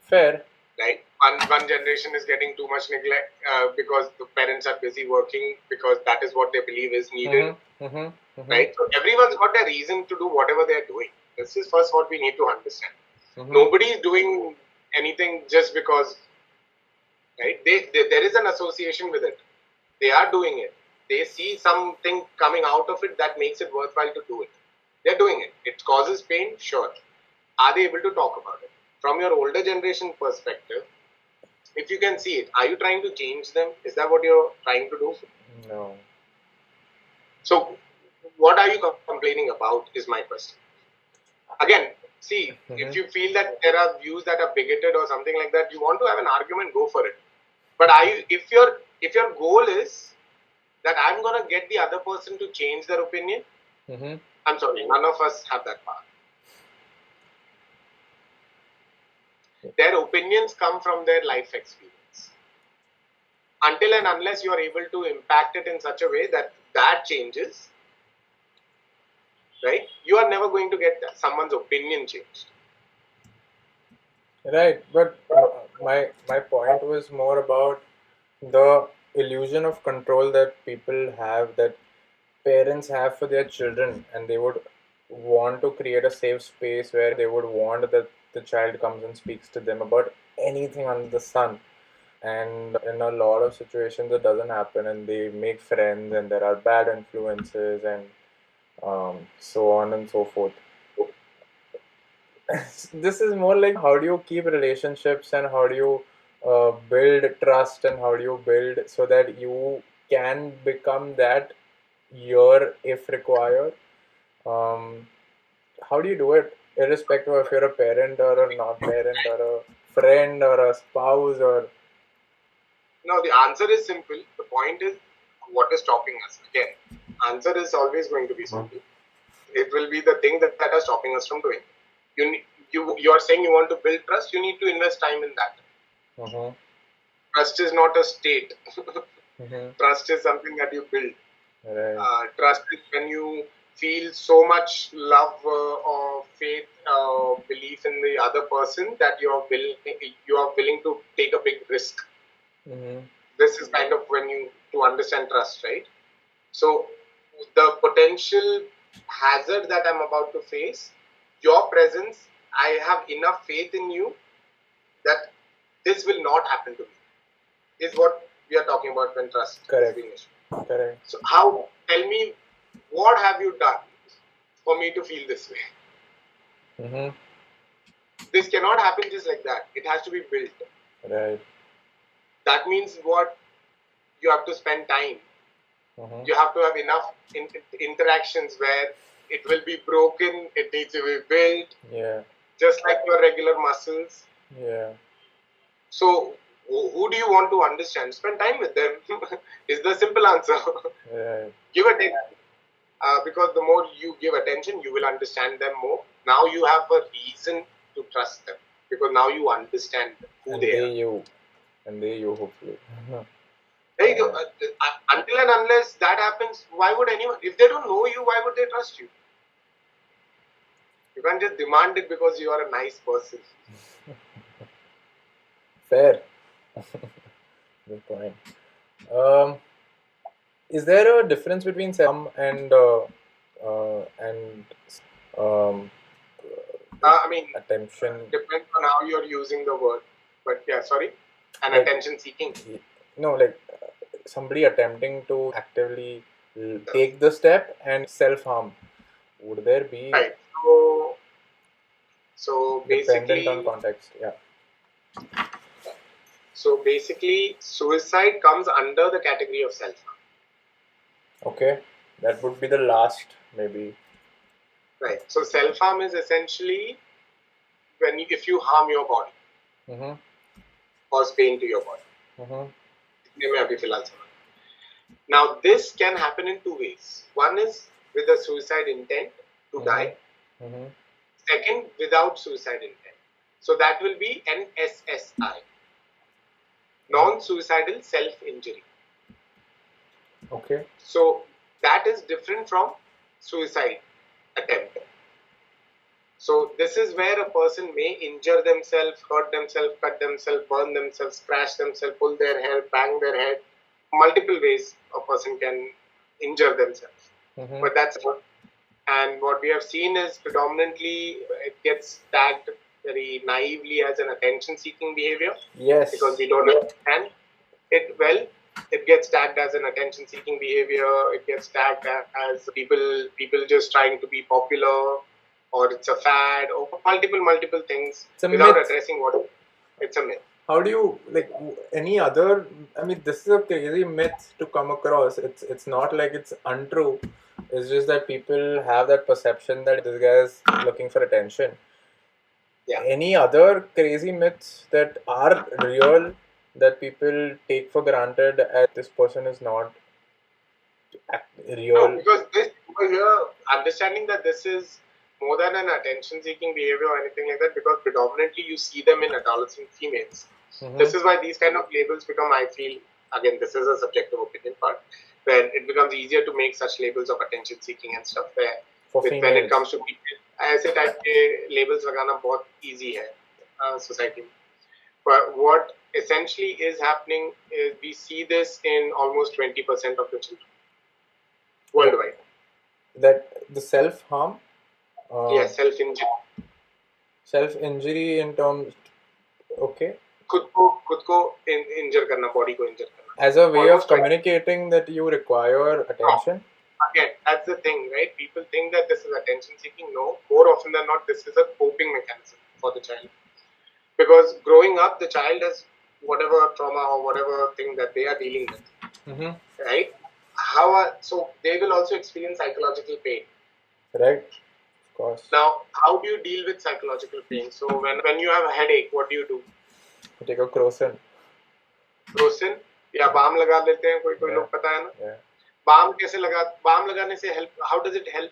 Fair. Right? One generation is getting too much neglect because the parents are busy working because that is what they believe is needed. Mm-hmm. Mm-hmm. Mm-hmm. Right? So everyone's got a reason to do whatever they're doing. This is first what we need to understand. Mm-hmm. Nobody is doing anything just because, right? There is an association with it. They are doing it. They see something coming out of it that makes it worthwhile to do it. They're doing it. It causes pain, sure. Are they able to talk about it? From your older generation perspective, if you can see it, are you trying to change them? Is that what you're trying to do? No. So, what are you complaining about is my question. Again, see, if you feel that there are views that are bigoted or something like that, you want to have an argument, go for it. But are you, if your goal is that I'm gonna get the other person to change their opinion, I'm sorry, none of us have that power. Their opinions come from their life experience. Until and unless you are able to impact it in such a way that that changes, right? You are never going to get someone's opinion changed. Right, but my point was more about the illusion of control that people have, that parents have for their children, and they would want to create a safe space where they would want that the child comes and speaks to them about anything under the sun. And in a lot of situations it doesn't happen, and they make friends and there are bad influences, and so on and so forth. This is more like, how do you keep relationships, and how do you build trust, and how do you build so that you can become that year if required. um, how do you do it, irrespective of if you're a parent or a not parent or a friend or a spouse or... Now, the answer is simple. The point is, what is stopping us? Again, answer is always going to be simple. It will be the thing that are stopping us from doing. You are saying you want to build trust. You need to invest time in that. Mhm. Trust is not a state. Mhm. Trust is something that you build. Right. Trust is when you feel so much love or faith, belief in the other person that you are willing to take a big risk. Mhm. This is kind of when you to understand trust, right? So the potential hazard that I'm about to face, your presence, I have enough faith in you that this will not happen to me, is what we are talking about when trust is Correct. being issued. Correct. So tell me, what have you done for me to feel this way? Mhm. This cannot happen just like that. It has to be built. Right. That means what? You have to spend time. Mhm. You have to have enough interactions where it will be broken, it needs to be built, Yeah. just like your regular muscles. Yeah. So, who do you want to understand? Spend time with them, is the simple answer. Right. Give attention. Because the more you give attention, you will understand them more. Now you have a reason to trust them because now you understand who And they they are. you. And they you, hopefully. There you go. Until and unless that happens, why would anyone? If they don't know you, why would they trust you? You can't just demand it because you are a nice person. Fair. Good point. Um, is there a difference between and um, like I mean, attention, depends on how you're using the word. But yeah, sorry. And like attention seeking. like somebody attempting to actively take the step and self harm? Would there be, Right. So dependent on basically, context? Yeah. suicide comes under the category of self harm. Okay. That would be the last, maybe. Right. So self harm is essentially if you harm your body, Mm-hmm. cause pain to your body. Mm-hmm. Now this can happen in two ways. One is with a suicide intent to die. Mm-hmm. Mm-hmm. Second, without suicide intent. So that will be NSSI, non-suicidal self-injury. Okay. So that is different from suicide attempt. So this is where a person may injure themselves, hurt themselves, cut themselves, burn themselves, crash themselves, pull their hair, bang their head. Multiple ways a person can injure themselves. Mm-hmm. But that's not. And what we have seen is predominantly it gets tagged very naively as an attention-seeking behavior Yes. because we don't understand it well. It gets tagged as an attention-seeking behavior. It gets tagged as people just trying to be popular, or it's a fad, or multiple things It's a without myth. addressing what it's a myth. How do you, like, any other? I mean, this is a crazy myth to come across. It's not like it's untrue. It's just that people have that perception that this guy is looking for attention. Yeah. Any other crazy myths that are real that people take for granted as this person is not No, real? because this over here, understanding that this is more than an attention-seeking behavior or anything like that, because predominantly you see them in adolescent females. Mm-hmm. This is why these kind of labels become, I feel, again, this is a subjective opinion part, where it becomes easier to make such labels of attention-seeking and stuff, where For when it females. comes to people. ऐसे type के labels लगाना बहुत easy है society में. But what essentially is happening is we see this in almost 20% of the children worldwide. That the self-harm? Yes, self-injury. Self-injury in terms, okay. खुद को injure करना, body को injure करना. As a way Almost of communicating that you require attention? Again, that's the thing, right? People think that this is attention seeking. No, more often than not, this is a coping mechanism for the child. Because growing up, the child has whatever trauma or whatever thing that they are dealing with, right? So they will also experience psychological pain. Right, of course. Now, how do you deal with psychological pain? So when you have a headache, what do? You take a Crocin. Crocin या balm लगा लेते हैं, कोई लोग पता है ना. Balm कैसे बाम लगाने से help? How does it help?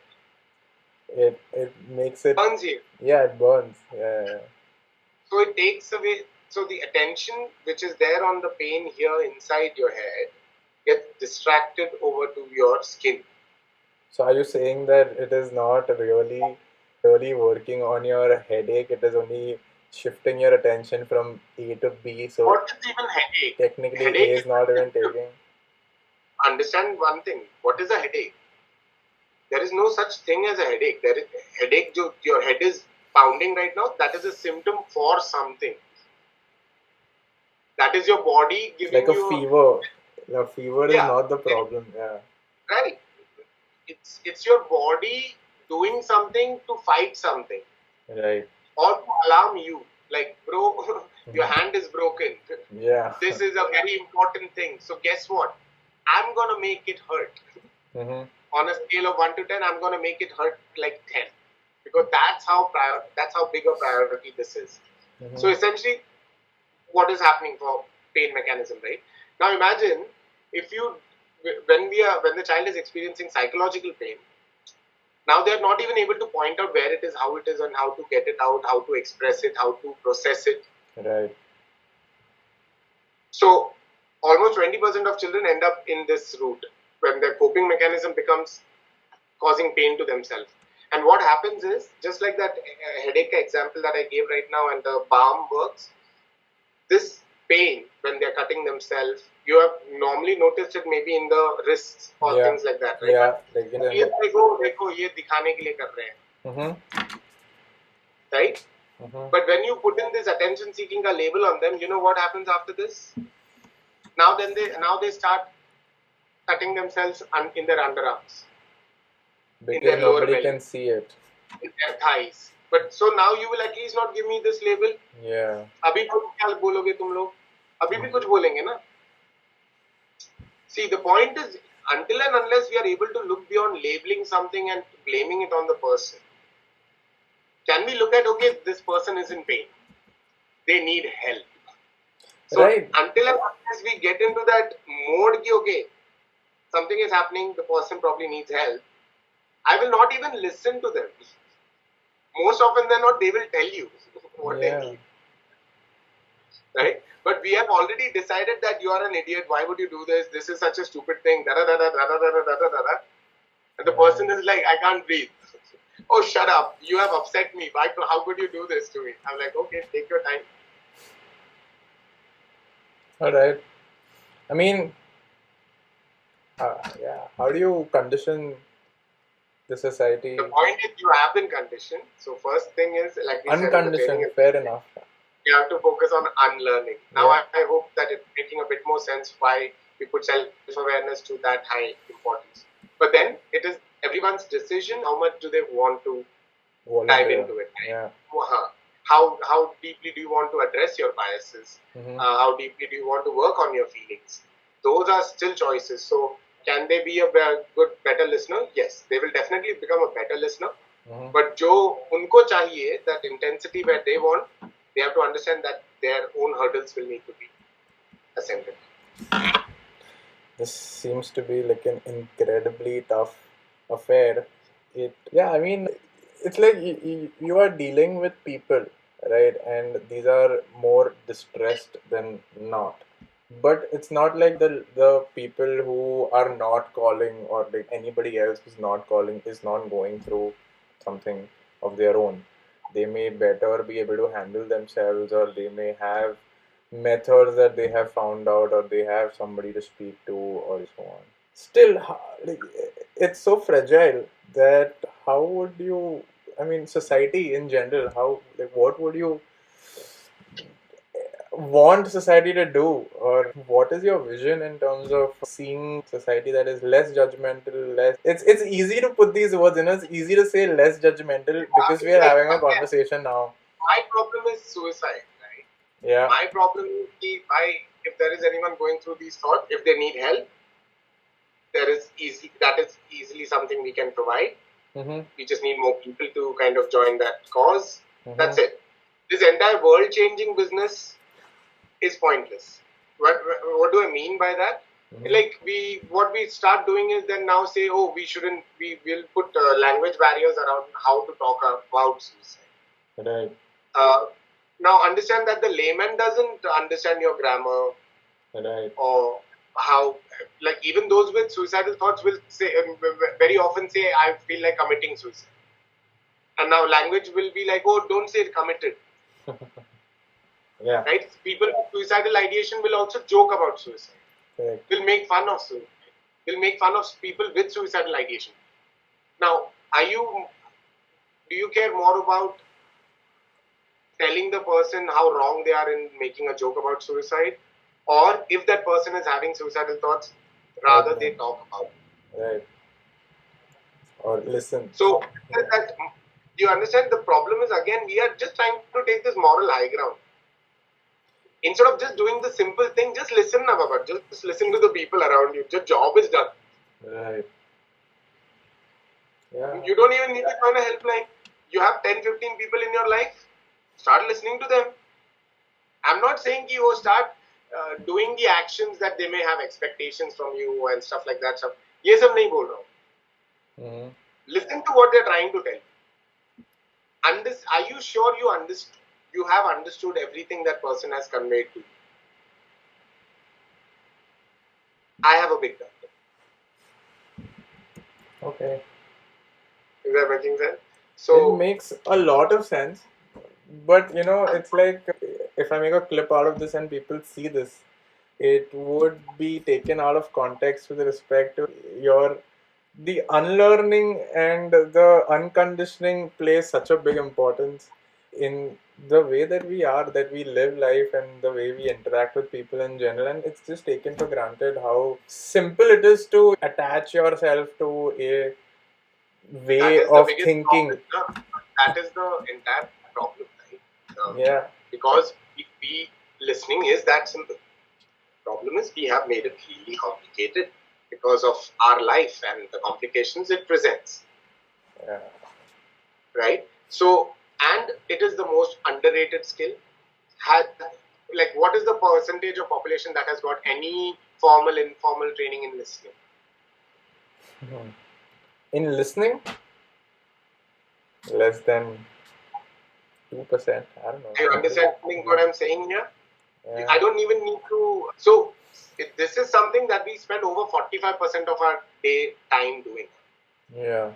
It makes it burns you. Yeah, it burns. Yeah. So it takes away. So the attention which is there on the pain here inside your head gets distracted over to your skin. So are you saying that it is not really working on your headache? It is only shifting your attention from A to B. So what is even headache? Technically, headache A is not even taking. Understand one thing. What is a headache? There is no such thing as a headache. There is headache. Your head is pounding right now. That is a symptom for something. That is your body giving like a you fever. The fever is not the problem. Yeah. Right. It's your body doing something to fight something. Right. Or to alarm you. Like, bro, your hand is broken. Yeah. This is a very important thing. So guess what? I'm gonna make it hurt. On a scale of 1 to 10, I'm gonna make it hurt like 10. Because that's how big a priority this is. So essentially, what is happening for pain mechanism, right? Now imagine when the child is experiencing psychological pain, now they are not even able to point out where it is, how it is, and how to get it out, how to express it, how to process it. Right. So almost 20% of children end up in this route when their coping mechanism becomes causing pain to themselves. And what happens is, just like that headache example that I gave right now and the balm works, this pain when they're cutting themselves, you have normally noticed it maybe in the wrists or things like that, right? Yeah. देखो ये दिखाने के लिए कर रहे हैं. Right? But when you put in this attention seeking a label on them, you know what happens after this? Now they start cutting themselves in their underarms. Because in their nobody belly, can see it. In their thighs. But so now you will at least not give me this label. Yeah. अभी क्या बोलोगे तुम लोग? अभी भी कुछ बोलेंगे ना? See, the point is, until and unless we are able to look beyond labeling something and blaming it on the person, can we look at, okay, this person is in pain. They need help. So until and unless we get into that mode, okay, something is happening, the person probably needs help, I will not even listen to them. Most often than not, they will tell you what they need. Right? But we have already decided that you are an idiot. Why would you do this? This is such a stupid thing. And the person is like, I can't breathe. Oh, shut up. You have upset me. How could you do this to me? I'm like, okay, take your time. All right. I mean, how do you condition the society? The point is you have been conditioned. So first thing is, like we said, unconditioned, fair enough. You have to focus on unlearning. Now I hope that it's making a bit more sense why we put self-awareness to that high importance. But then it is everyone's decision how much do they want to dive into it. Yeah. How deeply do you want to address your biases? How deeply do you want to work on your feelings? Those are still choices. So can they be a better listener? Yes, they will definitely become a better listener. But jo unko chahiye, that intensity where they want, they have to understand that their own hurdles will need to be ascended. This seems to be like an incredibly tough affair. I mean, it's like you are dealing with people, right? And these are more distressed than not. But it's not like the people who are not calling, or like anybody else who's not calling is not going through something of their own. They may better be able to handle themselves, or they may have methods that they have found out, or they have somebody to speak to, or so on. Still, like, it's so fragile that how would you, I mean, society in general, how, like, what would you want society to do, or what is your vision in terms of seeing society that is less judgmental, less, it's easy to put these words in, it's easy to say less judgmental because we are Like, having a again, conversation now. my problem is suicide, right? Yeah. My problem is if there is anyone going through these thoughts, if they need help, that is easily something we can provide. Mm-hmm. We just need more people to kind of join that cause. Mm-hmm. That's it. This entire world changing business is pointless. What do I mean by that? Mm-hmm. Like what we start doing is then now say, oh, we will put language barriers around how to talk about suicide. Right. Now understand that the layman doesn't understand your grammar, Right. or how, like, even those with suicidal thoughts will say, very often say, I feel like committing suicide. And now language will be like, oh, don't say committed. Yeah. Right? People with suicidal ideation will also joke about suicide. Correct. Will make fun of suicide. Will make fun of people with suicidal ideation. Now, do you care more about telling the person how wrong they are in making a joke about suicide, or if that person is having suicidal thoughts, rather they talk about it? Right. Or listen. So that, you understand, the problem is, again, we are just trying to take this moral high ground. Instead of just doing the simple thing, just listen, Baba. Just listen to the people around you. Your job is done. Right. Yeah. You don't even need to join a helpline. You have 10, 15 people in your life. Start listening to them. I'm not saying you start doing the actions that they may have expectations from you and stuff like that. ये सब नहीं बोल रहा हूँ. Listen to what they're trying to tell you. Are you sure you have understood everything that person has conveyed to you? I have a big doubt. Okay. Is that making sense? It makes a lot of sense, but it's like if I make a clip out of this and people see this, it would be taken out of context with respect to the unlearning and the unconditioning plays such a big importance in the way that we live life and the way we interact with people in general, and it's just taken for granted how simple it is to attach yourself to a way That is the of biggest thinking. problem. That is the entire problem, right? Yeah. Because listening is that simple. Problem is we have made it really complicated because of our life and the complications it presents. Yeah. Right? So, and it is the most underrated skill. What is the percentage of population that has got any formal, informal training in listening? In listening, less than 2%. I don't know. Are you understanding what I'm saying here? Yeah. I don't even need to. So, this is something that we spend over 45% of our day time doing. Yeah.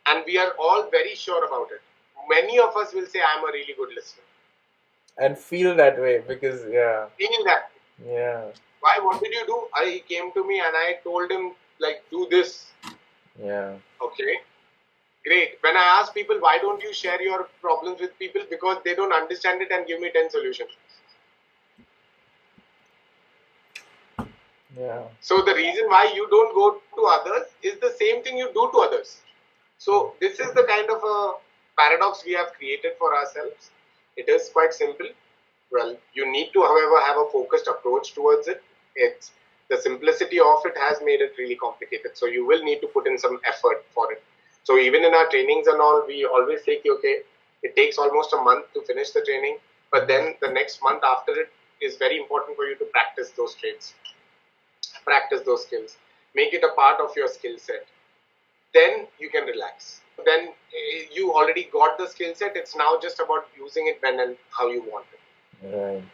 And we are all very sure about it. Many of us will say, I'm a really good listener. And feel that way because, yeah. Feel that. Yeah. Why? What did you do? He came to me and I told him, like, do this. Yeah. Okay. Great. When I ask people, why don't you share your problems with people? Because they don't understand it and give me 10 solutions. Yeah. So the reason why you don't go to others is the same thing you do to others. So this is the kind of a paradox we have created for ourselves. It is quite simple. Well, you need to, however, have a focused approach towards it. It's the simplicity of it has made it really complicated. So you will need to put in some effort for it. So even in our trainings and all, we always say, okay, it takes almost a month to finish the training, but then the next month after it is very important for you to practice those traits, practice those skills, make it a part of your skill set. Then you can relax. Then you already got the skill set. It's now just about using it when and how you want it. Right.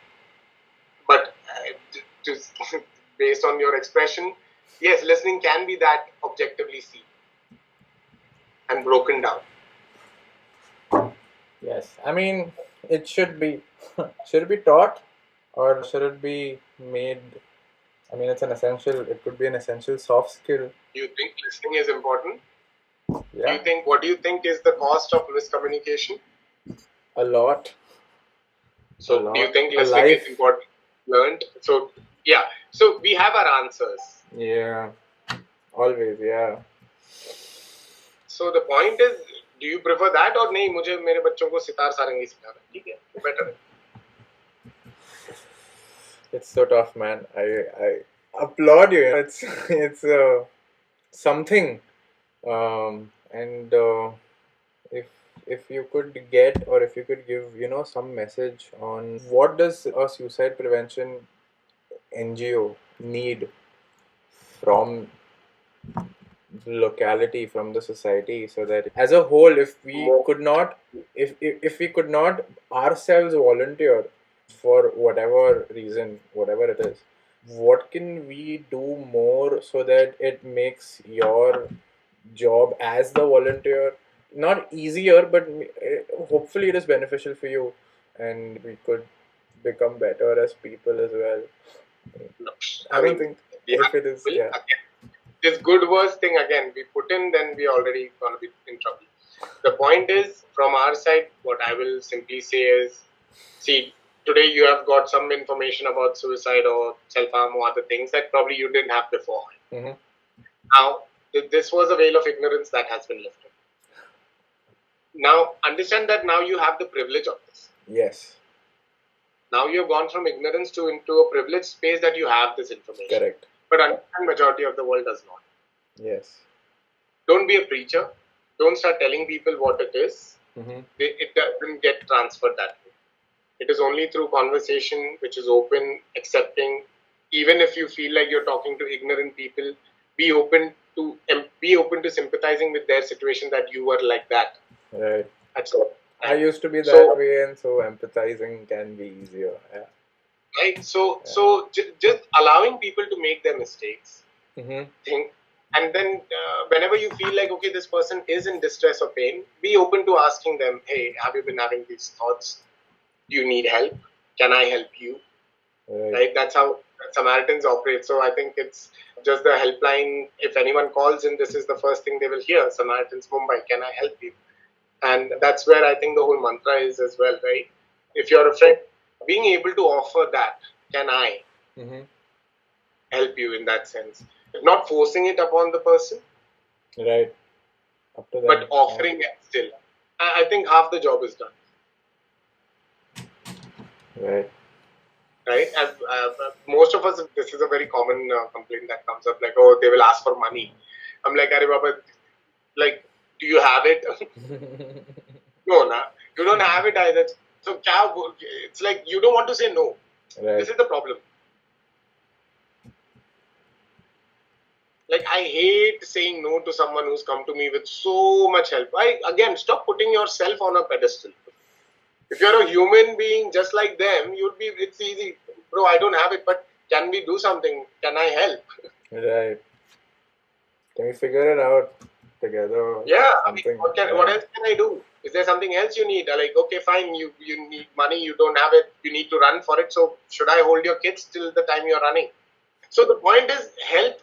based on your expression, yes, listening can be that objectively seen and broken down. Yes, I mean, it should be. Should it be taught or should it be made? I mean, it's an essential, it could be an essential soft skill. Do you think listening is important? Yeah. What do you think is the cost of miscommunication? A lot. So do you think listening is important? Learned? So yeah. So we have our answers. Yeah. Always, yeah. So the point is, do you prefer that or नहीं? मुझे मेरे बच्चों को सितार सारंगी सिखाना, ठीक है? Better. It's so tough, man. I applaud you. It's something, and if you could get or if you could give some message on what does a suicide prevention NGO need from the locality, from the society, so that as a whole, if we could not, if we could not ourselves volunteer for whatever reason, whatever it is, what can we do more so that it makes your job as the volunteer not easier, but hopefully it is beneficial for you, and we could become better as people as well. No. I don't think if it is, yeah. Again, this good worse thing again we put in, then we already gonna be in trouble. The point is, from our side, what I will simply say is, see, today you have got some information about suicide or self-harm or other things that probably you didn't have before. Mm-hmm. Now, this was a veil of ignorance that has been lifted. Now, understand that now you have the privilege of this. Yes. Now you have gone from ignorance into a privileged space that you have this information. Correct. But understand, majority of the world does not. Yes. Don't be a preacher. Don't start telling people what it is. Mm-hmm. It doesn't get transferred that way. It is only through conversation, which is open, accepting. Even if you feel like you're talking to ignorant people, be open to sympathizing with their situation, that you were like that. Right. That's all. I used to be that way, and so empathizing can be easier. Yeah. Right. So just allowing people to make their mistakes. Mm-hmm. And then whenever you feel like, okay, this person is in distress or pain, be open to asking them, hey, have you been having these thoughts? Do you need help? Can I help you? Right? That's how Samaritans operate. So I think it's just the helpline. If anyone calls in, this is the first thing they will hear. Samaritans Mumbai, can I help you? And that's where I think the whole mantra is as well, right? If you're a friend, being able to offer that, can I help you in that sense? Not forcing it upon the person. Right. Up to that. But offering it still. I think half the job is done. Right. Right? And most of us, this is a very common complaint that comes up, like, oh, they will ask for money. I'm like, Arey Baba, like, do you have it? No, you don't have it either. So it's like you don't want to say no. Right. This is the problem. Like, I hate saying no to someone who's come to me with so much help. Again, stop putting yourself on a pedestal. If you're a human being just like them, it's easy. Bro, I don't have it, but can we do something? Can I help? Right. Can we figure it out together? Yeah, I mean, what else can I do? Is there something else you need? Like, okay, fine, you need money, you don't have it, you need to run for it. So should I hold your kids till the time you're running? So the point is, help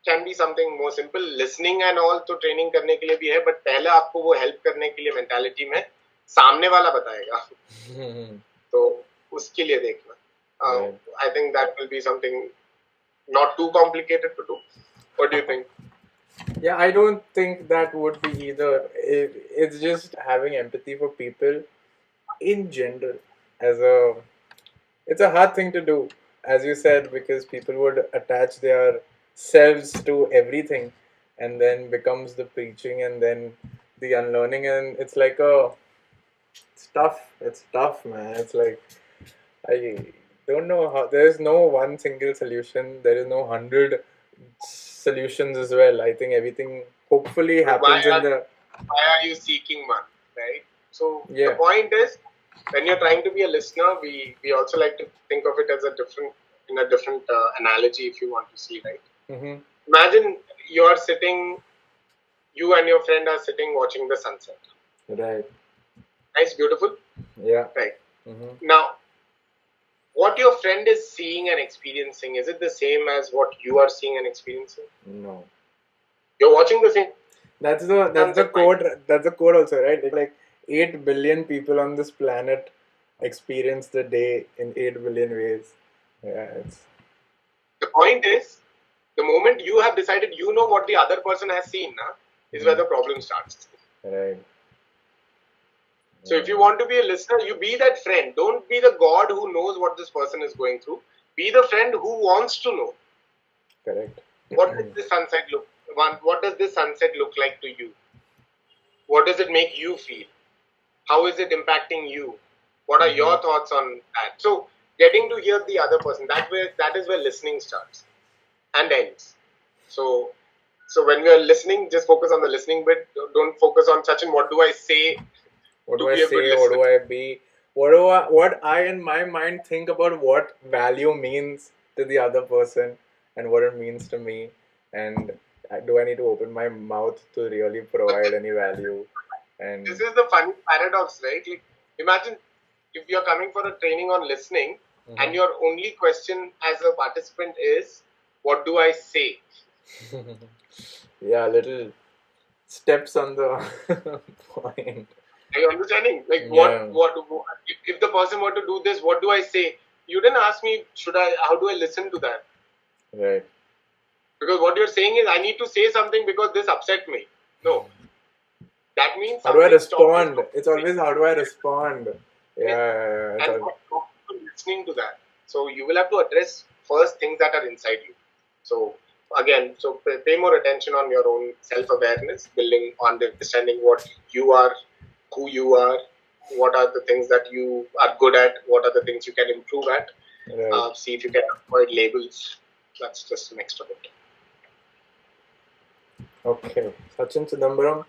can be something more simple. Listening and all तो training करने के लिए भी है, but पहले आपको वो help करने के लिए mentality में सामने वाला बताएगा. तो उसके लिए देखना. I think that will be something not too complicated to do. What do you think? Yeah, I don't think that would be either. It's just having empathy for people in general. It's a hard thing to do, as you said, because people would attach their selves to everything, and then becomes the preaching, and then the unlearning, and it's like it's tough. It's tough, man. It's like I don't know how. There is no one single solution. There is no 100 solutions as well. I think everything hopefully happens why are you seeking one, right? So the point is, when you're trying to be a listener, we also like to think of it as a different in a different analogy, if you want to see, right? Mm-hmm. Imagine you and your friend are sitting watching the sunset. Right. Nice, beautiful. Yeah. Right. Mm-hmm. Now, what your friend is seeing and experiencing, is it the same as what you are seeing and experiencing? No. You're watching the same. That's the Sunset code. That's the code also, right? Like 8 billion people on this planet experience the day in 8 billion ways. Yeah, it's The point is, the moment you have decided you know what the other person has seen, is where the problem starts. right. So if you want to be a listener, you be that friend. Don't be the God who knows what this person is going through. Be the friend who wants to know. Correct. What does this sunset look? What does this sunset look like to you? What does it make you feel? How is it impacting you? What are your thoughts on that? So getting to hear the other person, that is where listening starts and ends. So when we are listening, just focus on the listening bit. Don't focus on Sachin, what do I say What to do I be a good say? What listener? do I be? What I in my mind think about what value means to the other person and what it means to me, and do I need to open my mouth to really provide any value? And This is the funny paradox, right? Like, imagine if you're coming for a training on listening and your only question as a participant is, what do I say? yeah, little steps on the point. Are you understanding? Like, Yeah, if the person were to do this, what do I say? You didn't ask me, how do I listen to that? right. Because what you're saying is, I need to say something because this upset me. No, that means How do I something stopped you respond? from It's listening. always how do I respond? Yeah, yeah, And what stopped you from listening to that? So you will have to address first things that are inside you. So again, pay more attention on your own self-awareness, building on the understanding what you are, who you are, what are the things that you are good at, what are the things you can improve at. right. See if you can avoid labels. That's just an extra bit. Okay, Sachin Chitambaram.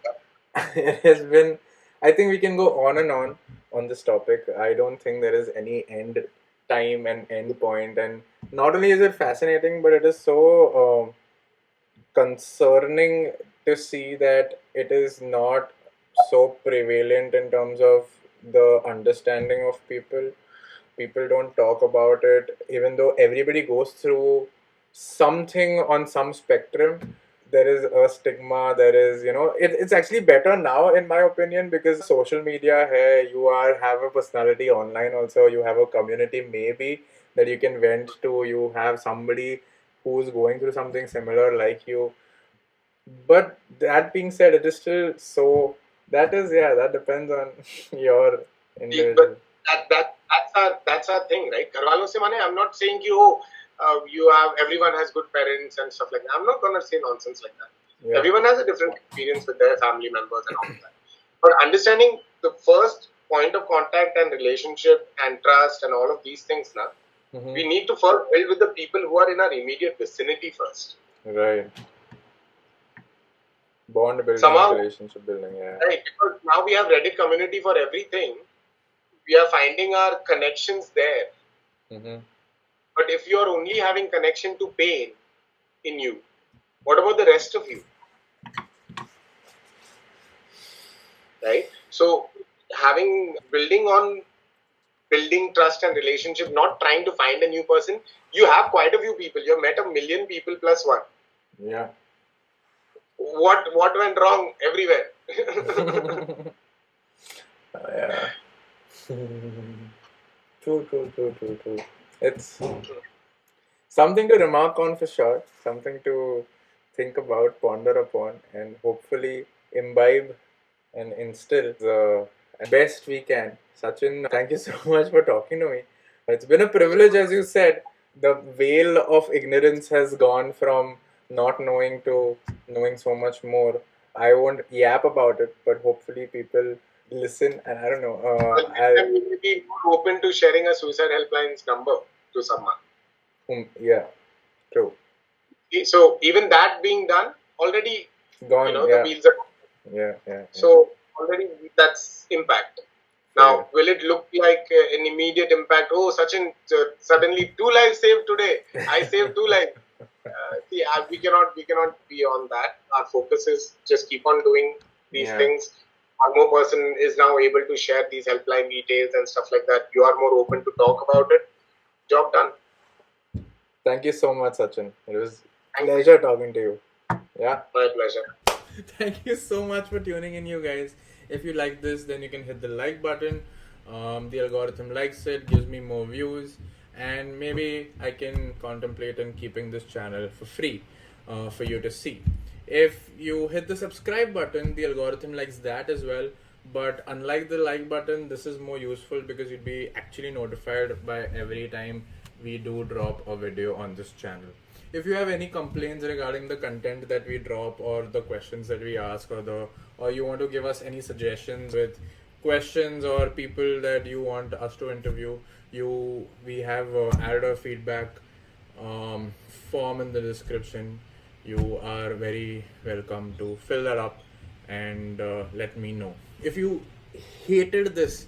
It has been. I think we can go on this topic. I don't think there is any end time and end point. And not only is it fascinating, but it is so concerning to see that it is not so prevalent in terms of the understanding of people. People don't talk about it, even though everybody goes through something on some spectrum. There is a stigma. There is, it's actually better now, in my opinion, because social media, hey, you have a personality online also. You have a community maybe that you can vent to. You have somebody who's going through something similar like you. But that being said, it is still so. That is, yeah, that depends on your individual. But that's our thing, right? Gharwalon se mane, I'm not saying everyone has good parents and stuff like that. I'm not gonna say nonsense like that. Yeah. Everyone has a different experience with their family members and all of that. But understanding the first point of contact and relationship and trust and all of these things now, we need to first build with the people who are in our immediate vicinity first. Right. Bond building, Somehow, relationship building, yeah. right? Because now we have Reddit community for everything. We are finding our connections there. But if you are only having connection to pain in you, what about the rest of you? Right? So building trust and relationship, not trying to find a new person. You have quite a few people. You've met 1,000,000 people plus one. Yeah. What went wrong everywhere? Yeah. True. It's something to remark on for sure, something to think about, ponder upon, and hopefully imbibe and instill the best we can. Sachin, thank you so much for talking to me. It's been a privilege, as you said. The veil of ignorance has gone from not knowing to knowing so much more. I won't yap about it, but hopefully people listen. And I don't know. Well, next time you may be more open to sharing a suicide helpline's number to someone. Yeah, true. So even that being done, already, Gone. the Yeah. wheels are. Yeah. So already that's impact. Now, will it look like an immediate impact? Oh, Sachin, suddenly 2 lives saved today. I saved 2 lives. We cannot be on that. Our focus is just keep on doing these Yeah. things. One more person is now able to share these helpline details and stuff like that. You are more open to talk about it. Job done. Thank you so much, Sachin. It was Thank you. pleasure talking to you. Yeah. My pleasure. Thank you so much for tuning in, you guys. If you like this, then you can hit the like button. The algorithm likes it, gives me more views, and maybe I can contemplate on keeping this channel for free for you to see. If you hit the subscribe button, the algorithm likes that as well. But unlike the like button, this is more useful because you'd be actually notified by every time we do drop a video on this channel. If you have any complaints regarding the content that we drop or the questions that we ask, or you want to give us any suggestions with questions or people that you want us to interview, we have added a feedback um, form in the description. You are very welcome to fill that up and let me know if you hated this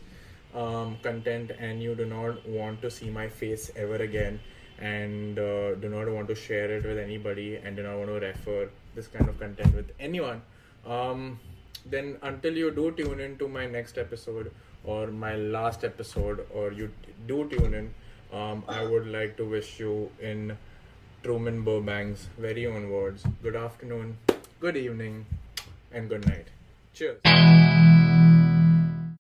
content and you do not want to see my face ever again, and do not want to share it with anybody, and do not want to refer this kind of content with anyone, then until you do tune in to my next episode or my last episode, or you do tune in, I would like to wish you in Truman Burbank's very own words, good afternoon, good evening, and good night. Cheers.